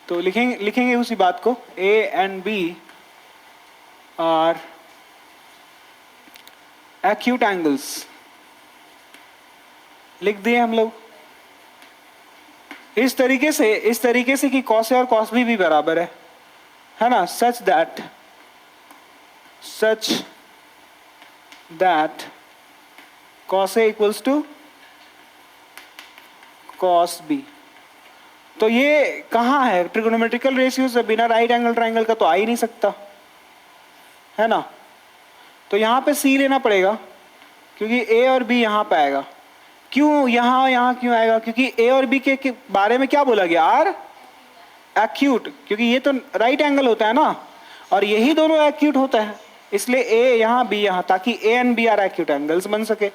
तो लिखेंगे उसी बात को, A and B are acute angles. लिख दिए हम लोग इस तरीके से कि कॉस ए और कॉस बी भी बराबर है ना। Such that cos A equals to cos B। तो ये कहाँ है, ट्रिगोनोमेट्रिकल रेशियो से बिना राइट एंगल ट्राइंगल का तो आ ही नहीं सकता, है ना। तो यहाँ पे C लेना पड़ेगा, क्योंकि A और B यहाँ पे आएगा। क्यों यहाँ क्यों आएगा, क्योंकि A और B के बारे में क्या बोला गया, आर एक्यूट, क्योंकि ये तो राइट एंगल होता है ना, और यही दोनों एक्यूट होता है, इसलिए A यहाँ B यहाँ, ताकि A and B are acute angles बन सके।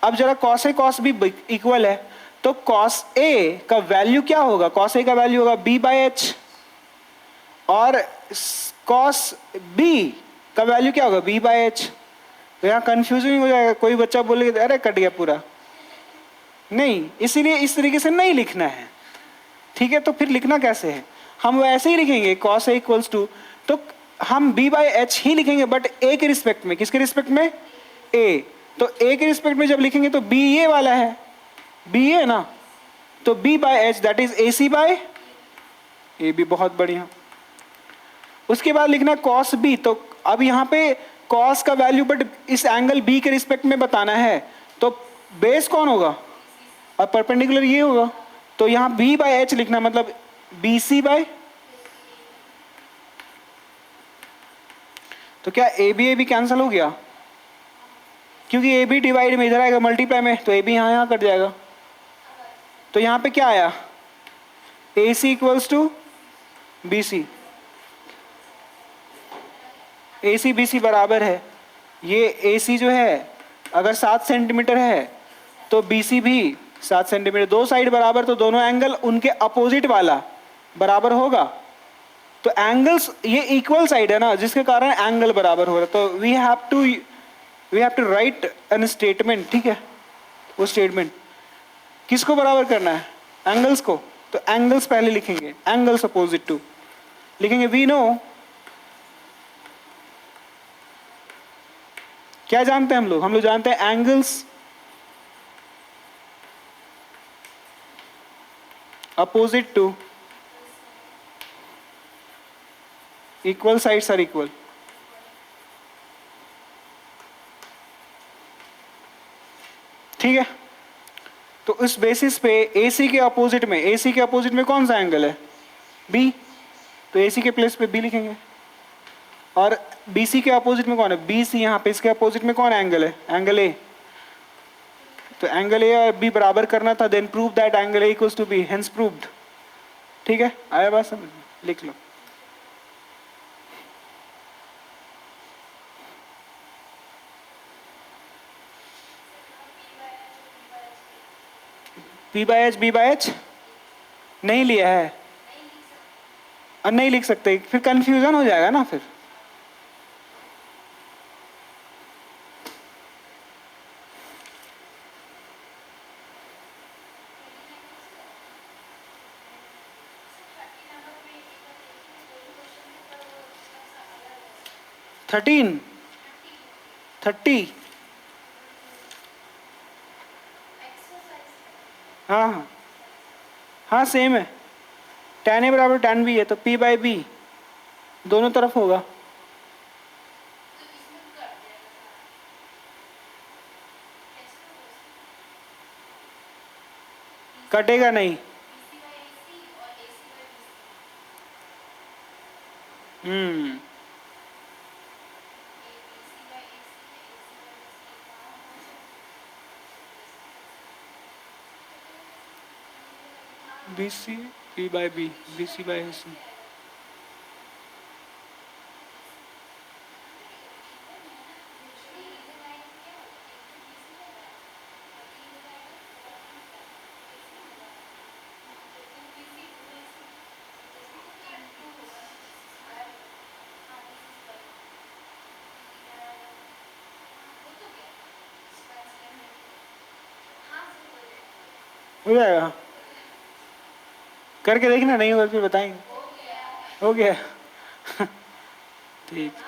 अब जरा cos A cos B equal है, तो cos A का वैल्यू क्या होगा, cos A का वैल्यू होगा B/H, और cos B का वैल्यू क्या होगा, B/H। तो यहाँ कंफ्यूजिंग हो जाएगा, कोई बच्चा बोलेगा अरे कट गया पूरा, नहीं, इसीलिए इस तरीके से नहीं लिखना है। ठीक है, तो फिर लिखना कैसे है, हम वैसे ही लिखेंगे cos A इक्वल्स टू, तो हम B/H ही लिखेंगे, बट A के रिस्पेक्ट में, किसके रिस्पेक्ट में, A। तो A के रिस्पेक्ट में जब लिखेंगे तो B ये वाला है, B है ना, तो B/H दैट इज AC/AB। बहुत बढ़िया। उसके बाद लिखना cos B, तो अब यहाँ पे cos का वैल्यू बट इस एंगल B के रिस्पेक्ट में बताना है, तो बेस कौन होगा, और परपेंडिकुलर ये होगा, तो यहाँ बी बाय एच लिखना, मतलब बी सी बाय, तो क्या ए बी कैंसिल हो गया, क्योंकि ए बी डिवाइड में इधर आएगा मल्टीप्लाई में, तो ए बी यहाँ कट जाएगा। तो यहाँ पे क्या आया, A C equals to B C, A C B C बराबर है, ये ए सी जो है अगर 7 सेंटीमीटर है तो बी सी भी 7 सेंटीमीटर, दो साइड बराबर, तो दोनों एंगल उनके अपोजिट वाला बराबर होगा। तो एंगल्स ये इक्वल साइड है ना, जिसके कारण एंगल बराबर हो रहा है। तो we have to write an statement, ठीक है। वो स्टेटमेंट किसको बराबर करना है, एंगल्स को। तो एंगल्स पहले लिखेंगे, एंगल्स अपोजिट टू लिखेंगे। वी नो, क्या जानते हैं हम लोग जानते हैं angles opposite to equal sides are equal. ठीक है, तो इस बेसिस पे AC के अपोजिट में कौन सा एंगल है, B, तो AC के प्लेस पे B लिखेंगे। और BC के अपोजिट में कौन है, BC, यहाँ पे इसके अपोजिट में कौन एंगल है, एंगल A। तो एंगल A और B बराबर करना था, then prove that angle A equals to B, hence proved. ठीक है, आया बात समझ में, लिख लो। बी बाय एच नहीं लिया है और नहीं लिख सकते, फिर कंफ्यूजन हो जाएगा ना फिर। थर्टी हाँ हाँ हाँ सेम है, tan A बराबर tan B है, तो P बाई बी दोनों तरफ होगा। कटेगा नहीं। हम्म, B C P by B, B C by A C. हो जाएगा, करके देखना, नहीं होगा फिर बताएंगे। हो गया ठीक।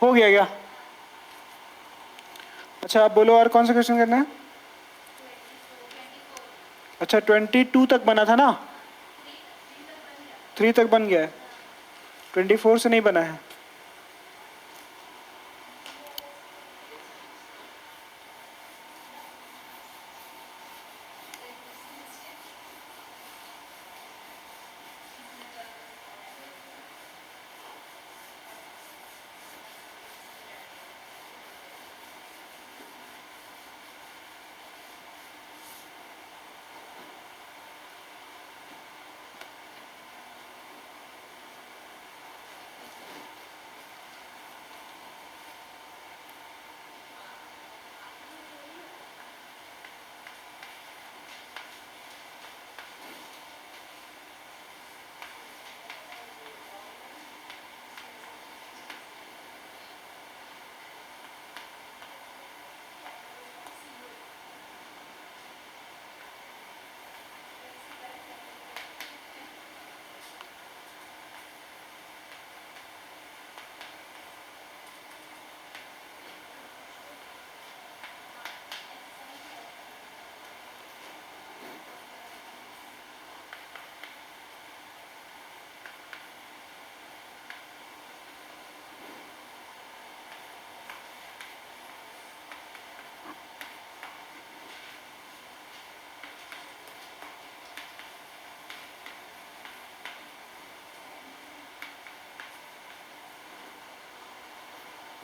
हो गया क्या? अच्छा आप बोलो, और कौन सा क्वेश्चन करना है? अच्छा 22 तक बना था ना, 3 तक बन गया है, 24 से नहीं बना है।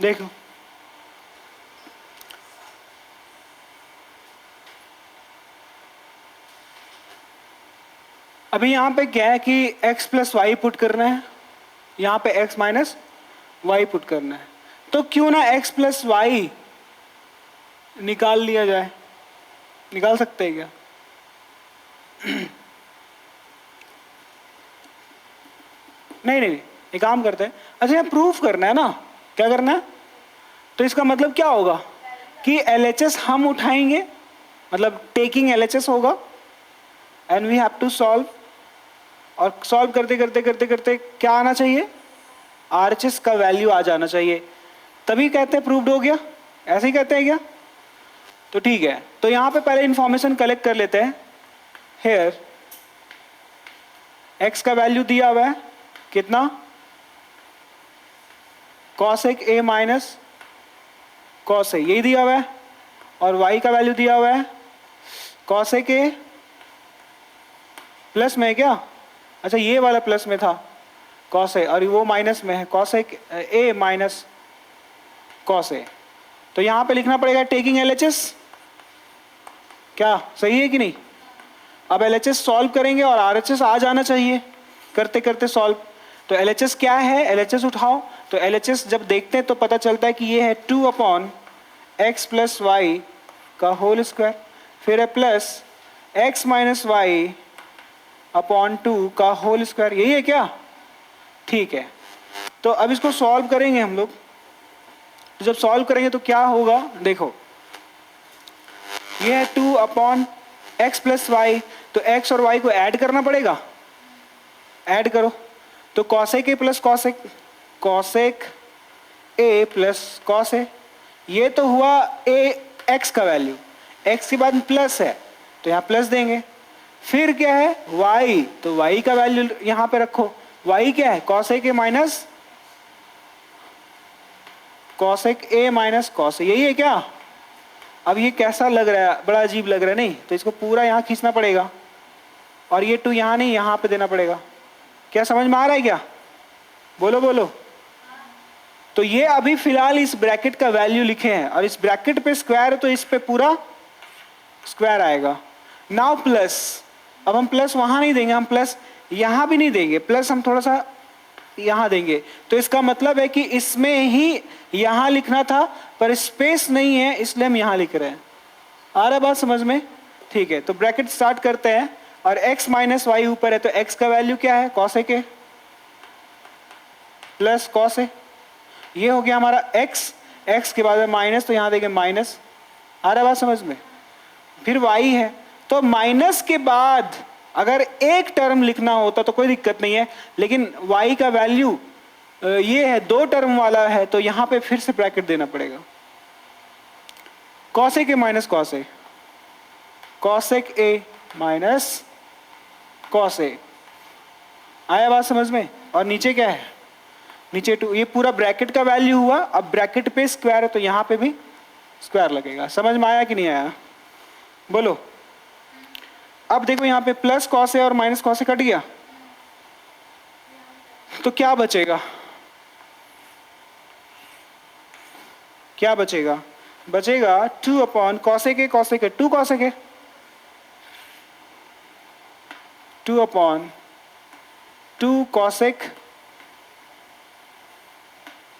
देखो अभी यहाँ पे क्या है कि x प्लस वाई पुट करना है, यहाँ पे x माइनस वाई पुट करना है, तो क्यों ना x प्लस वाई निकाल लिया जाए। निकाल सकते हैं क्या? नहीं नहीं, एक काम करते हैं। अच्छा यहाँ प्रूफ करना है ना, क्या करना है? तो इसका मतलब क्या होगा कि LHS हम उठाएंगे, मतलब टेकिंग LHS होगा, and we have to solve, और सॉल्व करते करते करते करते क्या आना चाहिए? RHS का वैल्यू आ जाना चाहिए, तभी कहते हैं प्रूव्ड हो गया। ऐसे ही कहते हैं क्या? तो ठीक है, तो यहाँ पे पहले इंफॉर्मेशन कलेक्ट कर लेते हैं। हेयर x का वैल्यू दिया हुआ है कितना? cosec a minus cos a, यही दिया हुआ है, और y का वैल्यू दिया हुआ है cosec a प्लस में है क्या? अच्छा ये वाला प्लस में था cos a, और वो माइनस में है cosec a minus cos a। तो यहाँ पे लिखना पड़ेगा टेकिंग LHS। क्या सही है कि नहीं? अब LHS सॉल्व करेंगे और RHS आ जाना चाहिए करते करते सॉल्व। तो LHS क्या है? LHS उठाओ, तो LHS जब देखते हैं तो पता चलता है कि ये है 2 अपॉन एक्स प्लस वाई का होल स्क्वायर, फिर है plus x minus y upon 2 का होल स्क्वायर। यही है क्या? ठीक है, तो अब इसको सॉल्व करेंगे हम लोग। तो जब सॉल्व करेंगे तो क्या होगा देखो, ये है 2 अपॉन एक्स प्लस वाई, तो एक्स और वाई को ऐड करना पड़ेगा, ऐड करो, तो cosec A plus cosec, cosec A plus cos A, ये तो हुआ ए एक्स का वैल्यू, एक्स के बाद प्लस है तो यहाँ प्लस देंगे। फिर क्या है? वाई, तो वाई का वैल्यू यहाँ पे रखो, वाई क्या है? Cosec A minus cosec A minus cos A, यही है क्या? अब ये कैसा लग रहा है? बड़ा अजीब लग रहा है नहीं? तो इसको पूरा यहाँ खींचना पड़ेगा, और ये 2 यहाँ नहीं यहाँ पे देना पड़ेगा। क्या समझ में आ रहा है क्या? बोलो बोलो। तो ये अभी फिलहाल इस ब्रैकेट का वैल्यू लिखे हैं, और इस ब्रैकेट पे स्क्वायर है तो इस पे पूरा स्क्वायर आएगा। नाउ प्लस, अब हम प्लस वहां नहीं देंगे, हम प्लस यहां भी नहीं देंगे, प्लस हम थोड़ा सा यहां देंगे। तो इसका मतलब है कि इसमें ही यहां लिखना था पर स्पेस नहीं है, इसलिए हम यहां लिख रहे हैं। आ रहा बात समझ में? ठीक है, तो ब्रैकेट स्टार्ट करते हैं, और x माइनस वाई ऊपर है तो x का वैल्यू क्या है? cosec a plus cos a, ये हो गया हमारा x, x के बाद में माइनस, तो यहां देंगे माइनस। आ रहा बात समझ में? फिर y है, तो माइनस के बाद अगर एक टर्म लिखना होता तो कोई दिक्कत नहीं है, लेकिन y का वैल्यू ये है 2 टर्म वाला है, तो यहां पे फिर से ब्रैकेट देना पड़ेगा। cosec a minus cos a, cosec a minus cos a। आया बात समझ में? और नीचे क्या है? नीचे 2, ये पूरा ब्रैकेट का वैल्यू हुआ। अब ब्रैकेट पे स्क्वायर है तो यहां पे भी स्क्वायर लगेगा। समझ में आया कि नहीं आया? बोलो। अब देखो यहाँ पे प्लस cos a और माइनस cos a कट गया, तो क्या बचेगा? क्या बचेगा? बचेगा 2 upon cosec a, cosec a 2 cosec a, 2 upon 2 cosec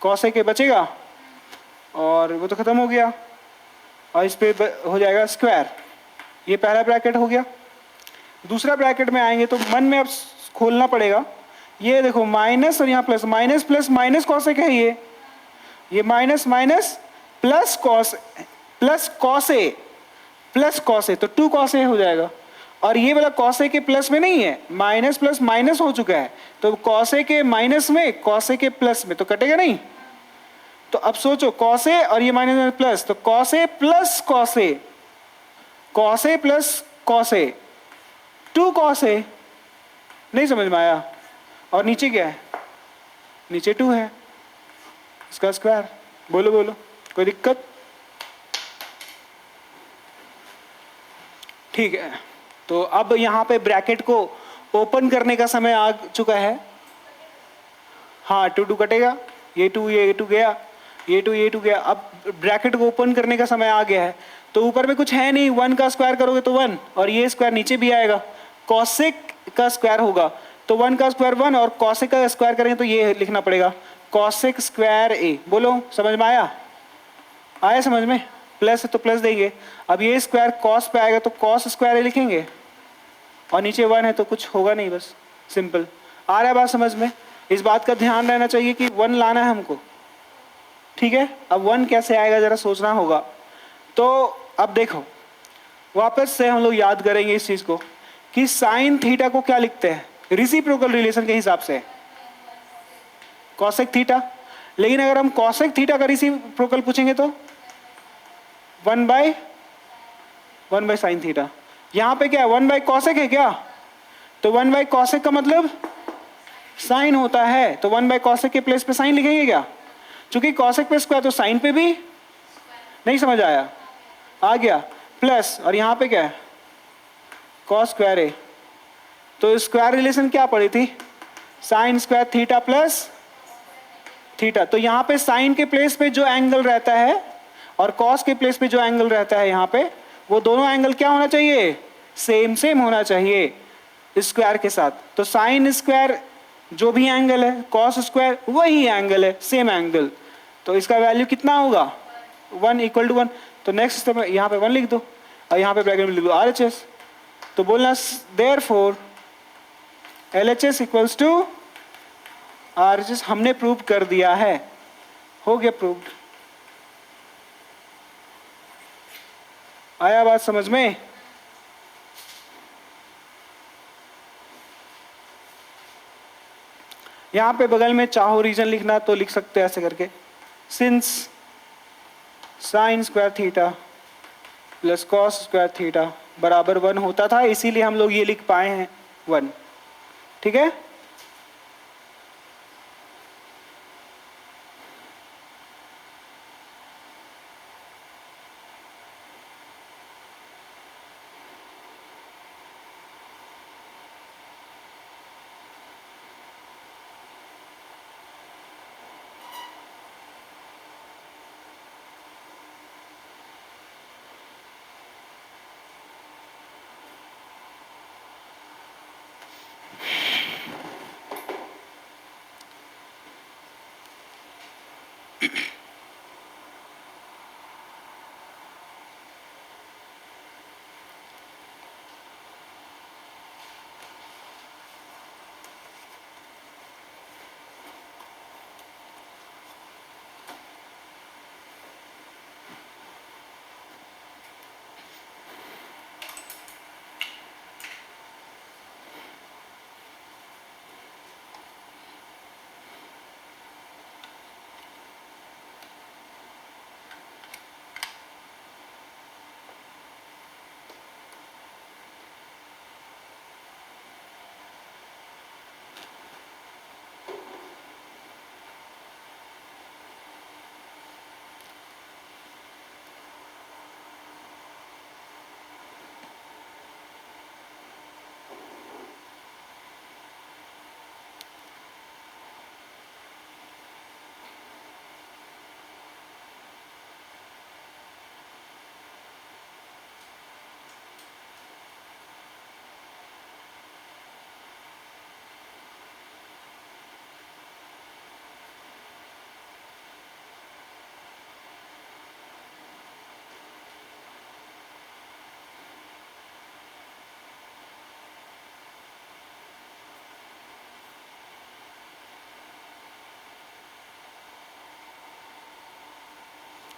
cosec a बचेगा, और वो तो खत्म हो गया, और इस पे हो जाएगा स्क्वायर। ये पहला ब्रैकेट हो गया। दूसरा ब्रैकेट में आएंगे तो मन में अब खोलना पड़ेगा। ये देखो माइनस और यहाँ plus, minus plus minus cosec है, ये minus minus plus cos plus cos a plus cos a, तो 2 cos a हो जाएगा। और ये वाला cos a के प्लस में नहीं है, माइनस प्लस माइनस हो चुका है, तो cos a के माइनस में cos a के प्लस में, तो कटेगा नहीं। तो अब सोचो cos a और ये माइनस में प्लस, तो cos a plus cos a, cos a plus cos a, 2 cos a। नहीं समझ में आया? और नीचे क्या है? नीचे 2 है, इसका स्क्वायर। बोलो बोलो, कोई दिक्कत? ठीक है, तो अब यहाँ पे ब्रैकेट को ओपन करने का समय आ चुका है। हाँ 2 2 कटेगा, ये 2 गया, ये टू गया। अब ब्रैकेट को ओपन करने का समय आ गया है, तो ऊपर में कुछ है नहीं, 1 का स्क्वायर करोगे तो 1, और ये स्क्वायर नीचे भी आएगा, कॉसेक का स्क्वायर होगा तो 1 का स्क्वायर 1, और कॉसेक का स्क्वायर करेंगे तो ये लिखना पड़ेगा कॉसेक स्क्वायर ए। बोलो समझ में आया? आया समझ में? प्लस है तो प्लस देंगे। अब ये स्क्वायर कॉस पे आएगा तो कॉस स्क्वायर ए लिखेंगे, और नीचे 1 है तो कुछ होगा नहीं, बस सिंपल। आ रहा है बात समझ में? इस बात का ध्यान रहना चाहिए कि 1 लाना है हमको, ठीक है? अब 1 कैसे आएगा जरा सोचना होगा। तो अब देखो, वापस से हम लोग याद करेंगे इस चीज को कि साइन थीटा को क्या लिखते हैं रिसिप्रोकल रिलेशन के हिसाब से, कॉसेक थीटा। लेकिन अगर हम कॉसेक थीटा का रिसिप्रोकल पूछेंगे तो 1 बाय साइन थीटा। यहां पे क्या है, 1 बाय कॉसेक है क्या? तो 1 बाय कॉसेक का मतलब साइन होता है, तो 1 बाय कॉसेक के प्लेस पे साइन लिखेंगे क्या? चूंकि कॉसेक पे स्क्वायर तो साइन पे भी नहीं, समझ आया? आ गया प्लस, और यहां पे क्या है, कॉस स्क्वायर ए। तो स्क्वायर रिलेशन क्या पड़ी थी, sign square theta plus theta. तो यहां पे साइन के प्लेस पे जो एंगल रहता है और कॉस के प्लेस पे जो एंगल रहता है यहां पे, वो दोनों एंगल क्या होना चाहिए, सेम सेम होना चाहिए स्क्वायर के साथ। तो साइन स्क्वायर जो भी एंगल है, कॉस स्क्वायर वही एंगल है, सेम एंगल। तो इसका वैल्यू कितना होगा, 1 इक्वल टू 1। तो नेक्स्ट स्टेप में यहाँ पे 1 लिख दो, और यहाँ पे ब्रैकेट में लिख दो RHS। तो बोलना therefore LHS equals to RHS। हमने प्रूव कर दिया है, हो गया प्रूव्ड। आया बात समझ में? यहां पे बगल में चाहो रीजन लिखना तो लिख सकते हैं ऐसे करके, since sign square theta plus cos square theta बराबर 1 होता था, इसीलिए हम लोग ये लिख पाए हैं 1। ठीक है?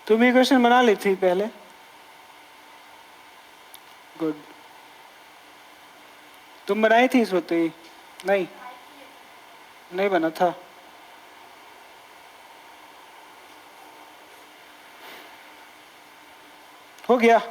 तुम ये क्वेश्चन बना ली थी पहले? गुड। तुम बनाई थी इस वक्त ही? नहीं, नहीं बना था। हो गया।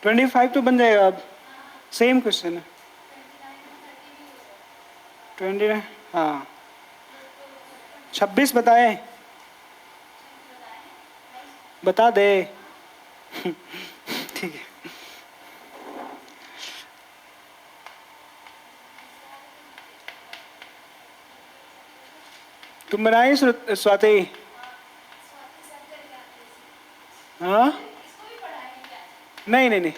25 तो बन जाएगा अब, सेम क्वेश्चन है। 29, हाँ 26 बताए, बता दे। ठीक है। तुम बनाए स्वाति? हाँ नहीं नहीं नहीं।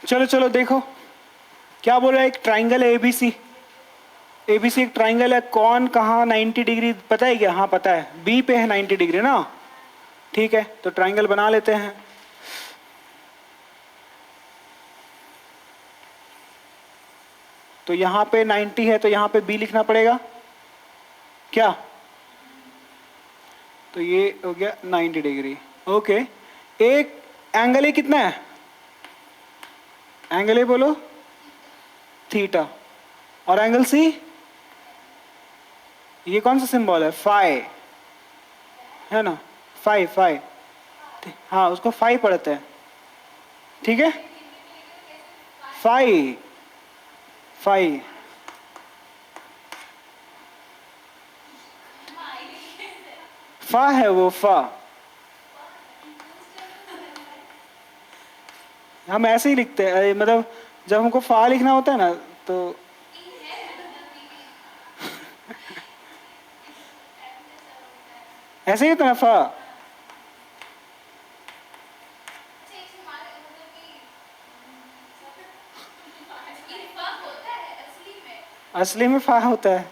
चलो चलो देखो क्या बोल रहा है। एक ट्राइंगल है एबीसी, एबीसी एक ट्राइंगल है। कौन कहाँ 90 डिग्री पता है क्या? हाँ पता है, बी पे है 90 डिग्री ना। ठीक है, तो ट्राइंगल बना लेते हैं। तो यहाँ पे 90 है तो यहाँ पे बी लिखना पड़ेगा क्या? तो ये हो गया 90 डिग्री। ओके, एक एंगल ए कितना है? एंगल ए बोलो, थीटा। और एंगल सी, ये कौन सा सिंबल है? फाई, है ना? फाई फाई, हाँ उसको फाई पढ़ते हैं। ठीक है, फाई फाई। फा है वो, फा। हम ऐसे ही लिखते हैं, मतलब जब हमको फा लिखना होता है ना तो ऐसे ही होता है ना, फा। असली में फा होता है।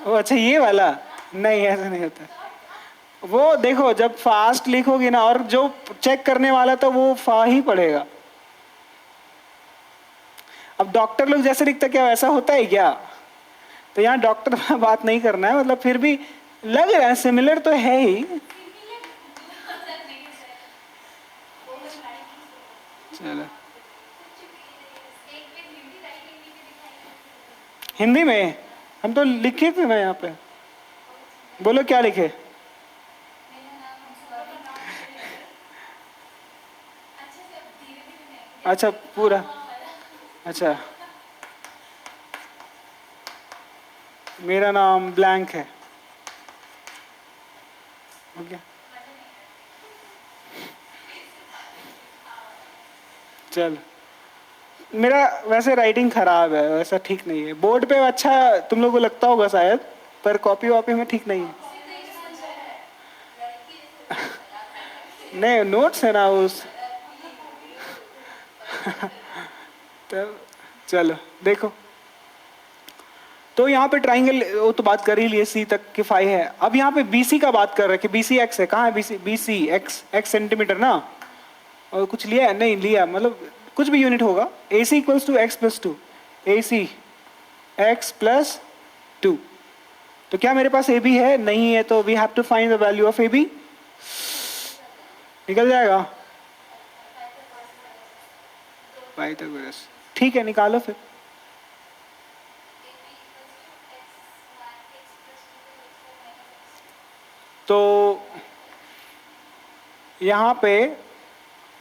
ओ अच्छा, ये वाला नहीं, ऐसा नहीं होता। वो देखो जब फास्ट लिखोगी ना, और जो चेक करने वाला तो वो फा ही पड़ेगा। अब डॉक्टर लोग जैसे लिखते क्या वैसा होता है क्या? तो यहाँ डॉक्टर में बात नहीं करना है, मतलब फिर भी लग रहा है सिमिलर तो है ही। चलो, हिंदी में हम तो लिखे थे ना यहाँ पे। बोलो क्या लिखे? अच्छा पूरा, अच्छा मेरा नाम ब्लैंक है। हो गया, चल। मेरा वैसे राइटिंग खराब है, वैसा ठीक नहीं है। बोर्ड पे अच्छा तुम लोगों को लगता होगा शायद, पर कॉपी वॉपी में ठीक नहीं है। नहीं नोट्स है ना उस। तो चलो देखो, तो यहाँ पे ट्राइंगल वो तो बात कर ही लिए, सी तक की फाई है। अब यहाँ पे बीसी का बात कर रहे हैं कि बीसी एक्स है। कहाँ है BC? BC x, x centimetre ना। और कुछ लिया है? नहीं लिया, मतलब कुछ भी यूनिट होगा। A C equals to x plus two, A C x plus two. तो क्या मेरे पास ए बी है? नहीं है, तो we have to find the value of A B. निकल जाएगा पाइथागोरस। ठीक है, निकालो फिर। तो यहाँ पे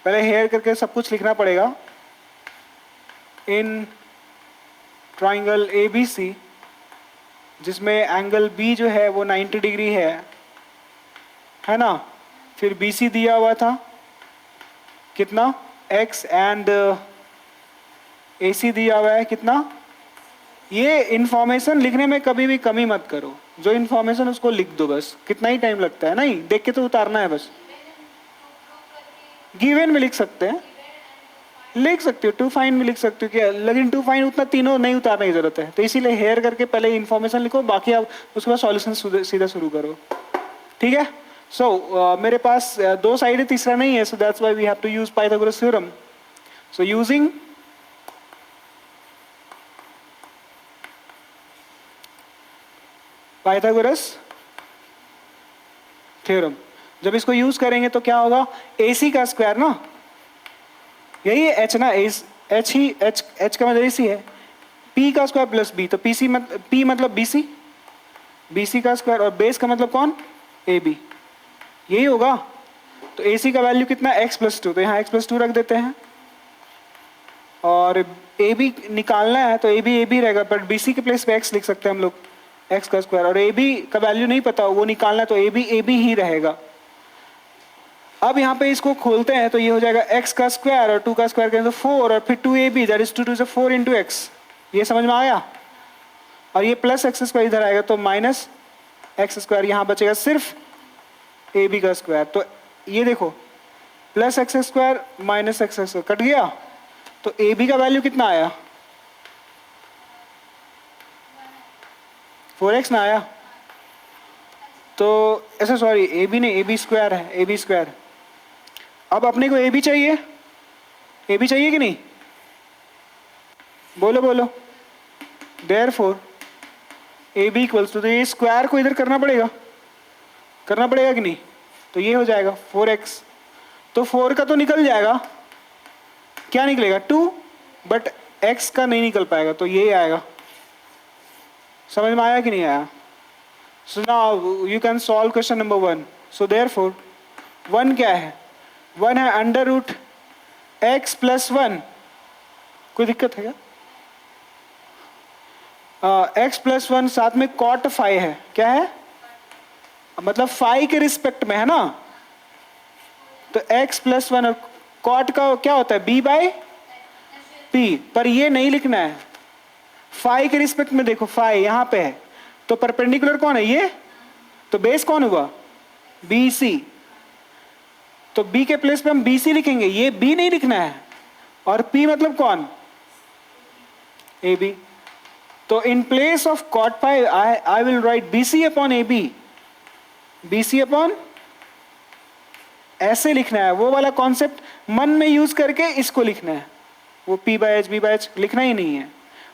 पहले हेयर करके सब कुछ लिखना पड़ेगा। इन ट्राइंगल ABC जिसमें एंगल B जो है वो 90 डिग्री है ना। फिर BC दिया हुआ था कितना X एंड AC दिया हुआ है कितना। ये इंफॉर्मेशन लिखने में कभी भी कमी मत करो, जो इंफॉर्मेशन उसको लिख दो बस। कितना ही टाइम लगता है, नहीं देख के तो उतारना है बस। गिवन में लिख सकते हैं, लिख सकते हो टू फाइंड में लिख सकते हो कि, लेकिन टू फाइंड उतना तीनों नहीं उतारने की जरूरत है। तो इसीलिए हेयर करके पहले इंफॉर्मेशन लिखो, बाकी आप उसके बाद सॉल्यूशन सीधा शुरू करो। ठीक है। सो मेरे पास दो साइड है, तीसरा नहीं है, so that's why we have to use Pythagoras theorem. So using Pythagoras theorem, जब इसको यूज करेंगे तो क्या होगा, AC का स्क्वायर ना, यही है H ना, H ही H का मतलब AC है, P का स्क्वायर प्लस B, तो P मतलब BC का स्क्वायर, और बेस का मतलब कौन, AB, यही होगा। तो AC का वैल्यू कितना x प्लस 2, तो यहाँ x प्लस 2 रख देते हैं, और AB निकालना है तो AB रहेगा, बट BC के प्लेस पे x लिख सकते हैं हम लोग, x का स्क्वायर, और AB का वैल्यू नहीं पता वो निकालना है तो AB ही रहेगा। अब यहाँ पे इसको खोलते हैं तो ये हो जाएगा x का स्क्वायर और 2 का स्क्वायर करें तो 4, और फिर 2AB that is 2 2 4 into x। ये समझ में आया। और ये प्लस x स्क्वायर इधर आएगा तो माइनस x स्क्वायर, यहाँ बचेगा सिर्फ AB का स्क्वायर। तो ये देखो plus x square minus x square cut गया, तो AB का वैल्यू कितना आया, 4x ना आया। तो ऐसा सॉरी AB नहीं, AB स्क्वायर है, AB स्क्वायर। अब अपने को AB चाहिए, AB चाहिए कि नहीं, बोलो बोलो। देयरफॉर AB इक्वल्स टू, तो ये स्क्वायर को इधर करना पड़ेगा कि नहीं, तो ये हो जाएगा 4x। तो 4 का तो निकल जाएगा, क्या निकलेगा 2, बट x का नहीं निकल पाएगा, तो ये आएगा। समझ में आया कि नहीं आया। So now you can solve question number 1। So therefore 1 क्या है, 1 है अंडर रूट x प्लस 1, कोई दिक्कत है क्या, x प्लस 1 साथ में cot फाई है, क्या है मतलब फाई के रिस्पेक्ट में है ना, तो x प्लस 1 और cot का क्या होता है b बाई p, पर ये नहीं लिखना है। फाई के रिस्पेक्ट में देखो, फाई यहाँ पे है तो परपेंडिकुलर कौन है ये, तो बेस कौन हुआ BC, तो B के प्लेस पे हम BC लिखेंगे, ये B नहीं लिखना है, और P मतलब कौन AB। तो in place of cot phi I will write BC upon AB, BC upon, ऐसे लिखना है। वो वाला कॉन्सेप्ट मन में यूज करके इसको लिखना है, वो P by H B by H लिखना ही नहीं है,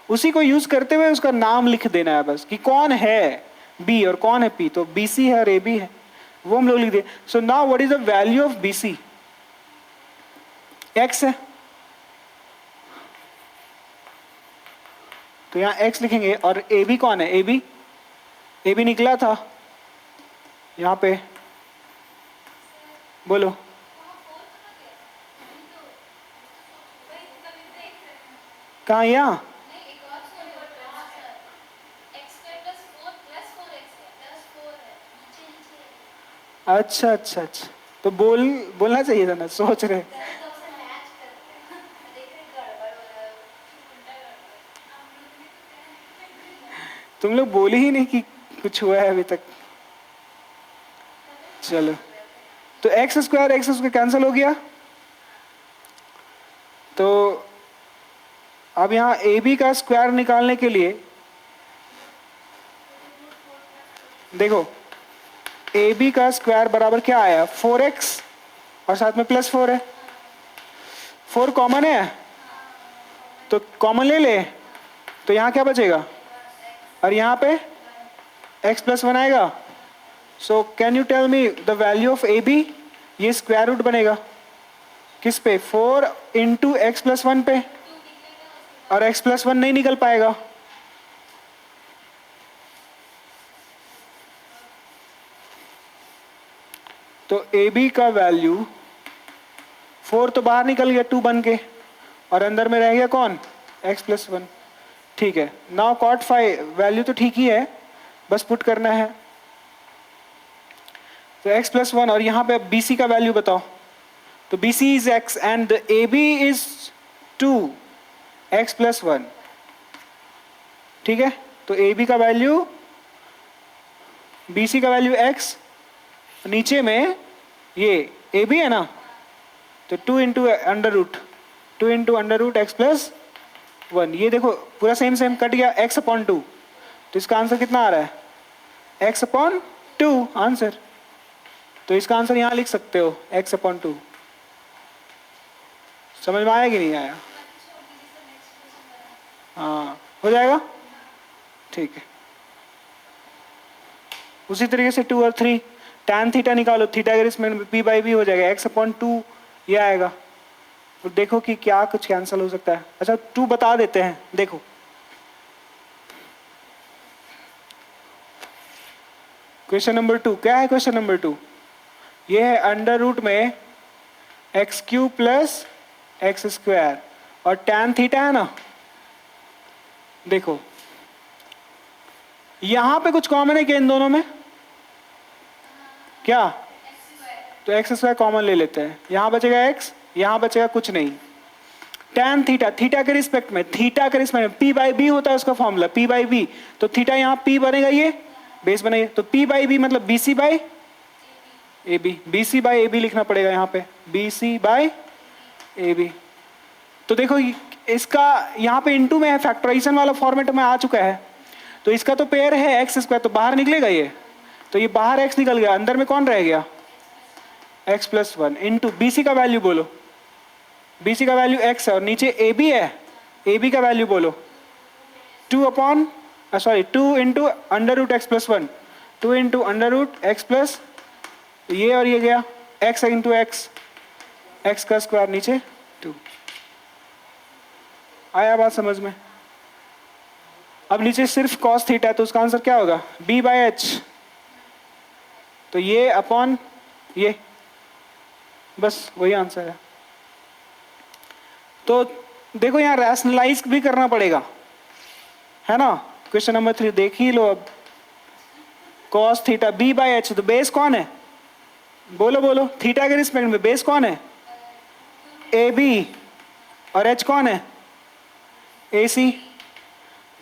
उसी को यूज करते हुए उसका नाम लिख देना है बस, कि कौन है B और कौन है P। तो BC है और AB है, वो हम लोग लिख दिए। So now what is the value of BC, x है, तो यहां x लिखेंगे, और AB कौन है, AB निकला था यहां पे, बोलो कहा, यहाँ अच्छा अच्छा अच्छा, तो बोलना चाहिए था ना, सोच रहे। तुम लोग बोले ही नहीं कि कुछ हुआ है अभी तक। चलो, तो x स्क्वायर कैंसिल हो गया, तो अब यहाँ AB का स्क्वायर निकालने के लिए देखो, AB का स्क्वायर बराबर क्या आया 4x, और साथ में प्लस 4 है, 4 कॉमन है तो कॉमन ले ले, तो यहाँ क्या बचेगा, और यहाँ पे x प्लस 1 आएगा। So can you tell me the value of AB, ये स्क्वायर रूट बनेगा किस पे, 4 इंटू एक्स प्लस 1 पे, और x प्लस 1 नहीं निकल पाएगा, तो ए बी का वैल्यू 4 तो बाहर निकल गया 2 बन के, और अंदर में रह गया कौन, x+1। ठीक है, नाउ cot phi वैल्यू तो ठीक ही है, बस पुट करना है। तो x+1 और यहाँ पे bc का वैल्यू बताओ। तो bc is x and ab is 2 x+1। ठीक है, तो ab का वैल्यू, bc का वैल्यू x, नीचे में ये ab है ना, तो 2 इंटू अंडर रूट x+1। ये देखो पूरा सेम सेम कट गया, x/2। तो इसका आंसर कितना आ रहा है, x/2 आंसर। तो इसका आंसर यहां लिख सकते हो x/2। समझ में आया कि नहीं आया? हाँ, हो जाएगा, ठीक है। उसी तरीके से 2 और 3, tan थीटा निकालो, थीटा के रिस्पेक्ट में p/b हो जाएगा, x/2 ये आएगा। तो देखो कि क्या कुछ कैंसिल हो सकता है। अच्छा 2 बता देते हैं, देखो क्वेश्चन नंबर 2 क्या है। क्वेश्चन नंबर 2 ये है अंडर रूट में x³ प्लस x², और tan थीटा है ना। देखो यहां पे कुछ कॉमन है क्या इन दोनों में, क्या? तो x² कॉमन ले लेते हैं, यहां बचेगा x, यहां बचेगा कुछ नहीं। tan थीटा, थीटा के रिस्पेक्ट में, थीटा के रिस्पेक्ट में p/b होता है उसका फॉर्मूला, p/b। तो थीटा यहां p बनेगा, ये बेस बनेगा, तो p/b मतलब bc/ab, bc/ab लिखना पड़ेगा यहां पे, bc/ab। तो देखो इसका यहां पे इनटू में है, फैक्टराइजेशन वाला फॉर्मेट में आ चुका है। तो इसका तो पेयर है x², तो बाहर निकलेगा ये, तो ये बाहर x निकल गया, अंदर में कौन रह गया, x+1 इंटू bc का वैल्यू बोलो, bc का वैल्यू x है और नीचे ab है, ab का वैल्यू बोलो 2 into under root x+1, 2 into under root x+, ये और ये गया x इंटू x का स्क्वायर नीचे 2। आया बात समझ में? अब नीचे सिर्फ cos थीटा है, तो उसका आंसर क्या होगा, b/h। तो ये अपॉन ये, बस वही आंसर है। तो देखो यहाँ रैशनलाइज भी करना पड़ेगा, है ना। क्वेश्चन नंबर 3 देख ही लो अब। cos थीटा b/h, तो बेस कौन है, बोलो बोलो, थीटा के रिस्पेक्ट में बेस कौन है, ab, और h कौन है, ac।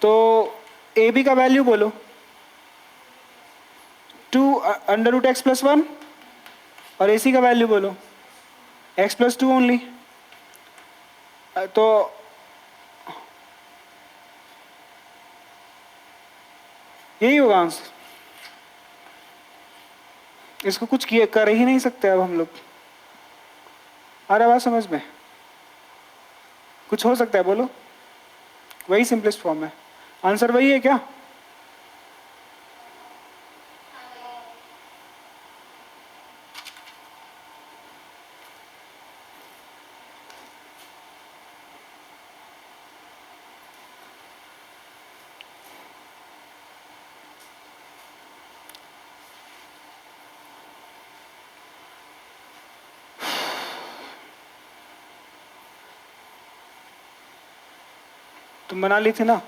तो ab का वैल्यू बोलो 2 अंडर रूट x+1, और ac का वैल्यू बोलो x+2 ओनली। तो यही होगा आंसर। इसको कुछ किए कर ही नहीं सकते अब हम लोग। आ रहा बात समझ में? कुछ हो सकता है बोलो, वही सिंपलेस्ट फॉर्म है, आंसर वही है क्या? तुम बना ली थी ना।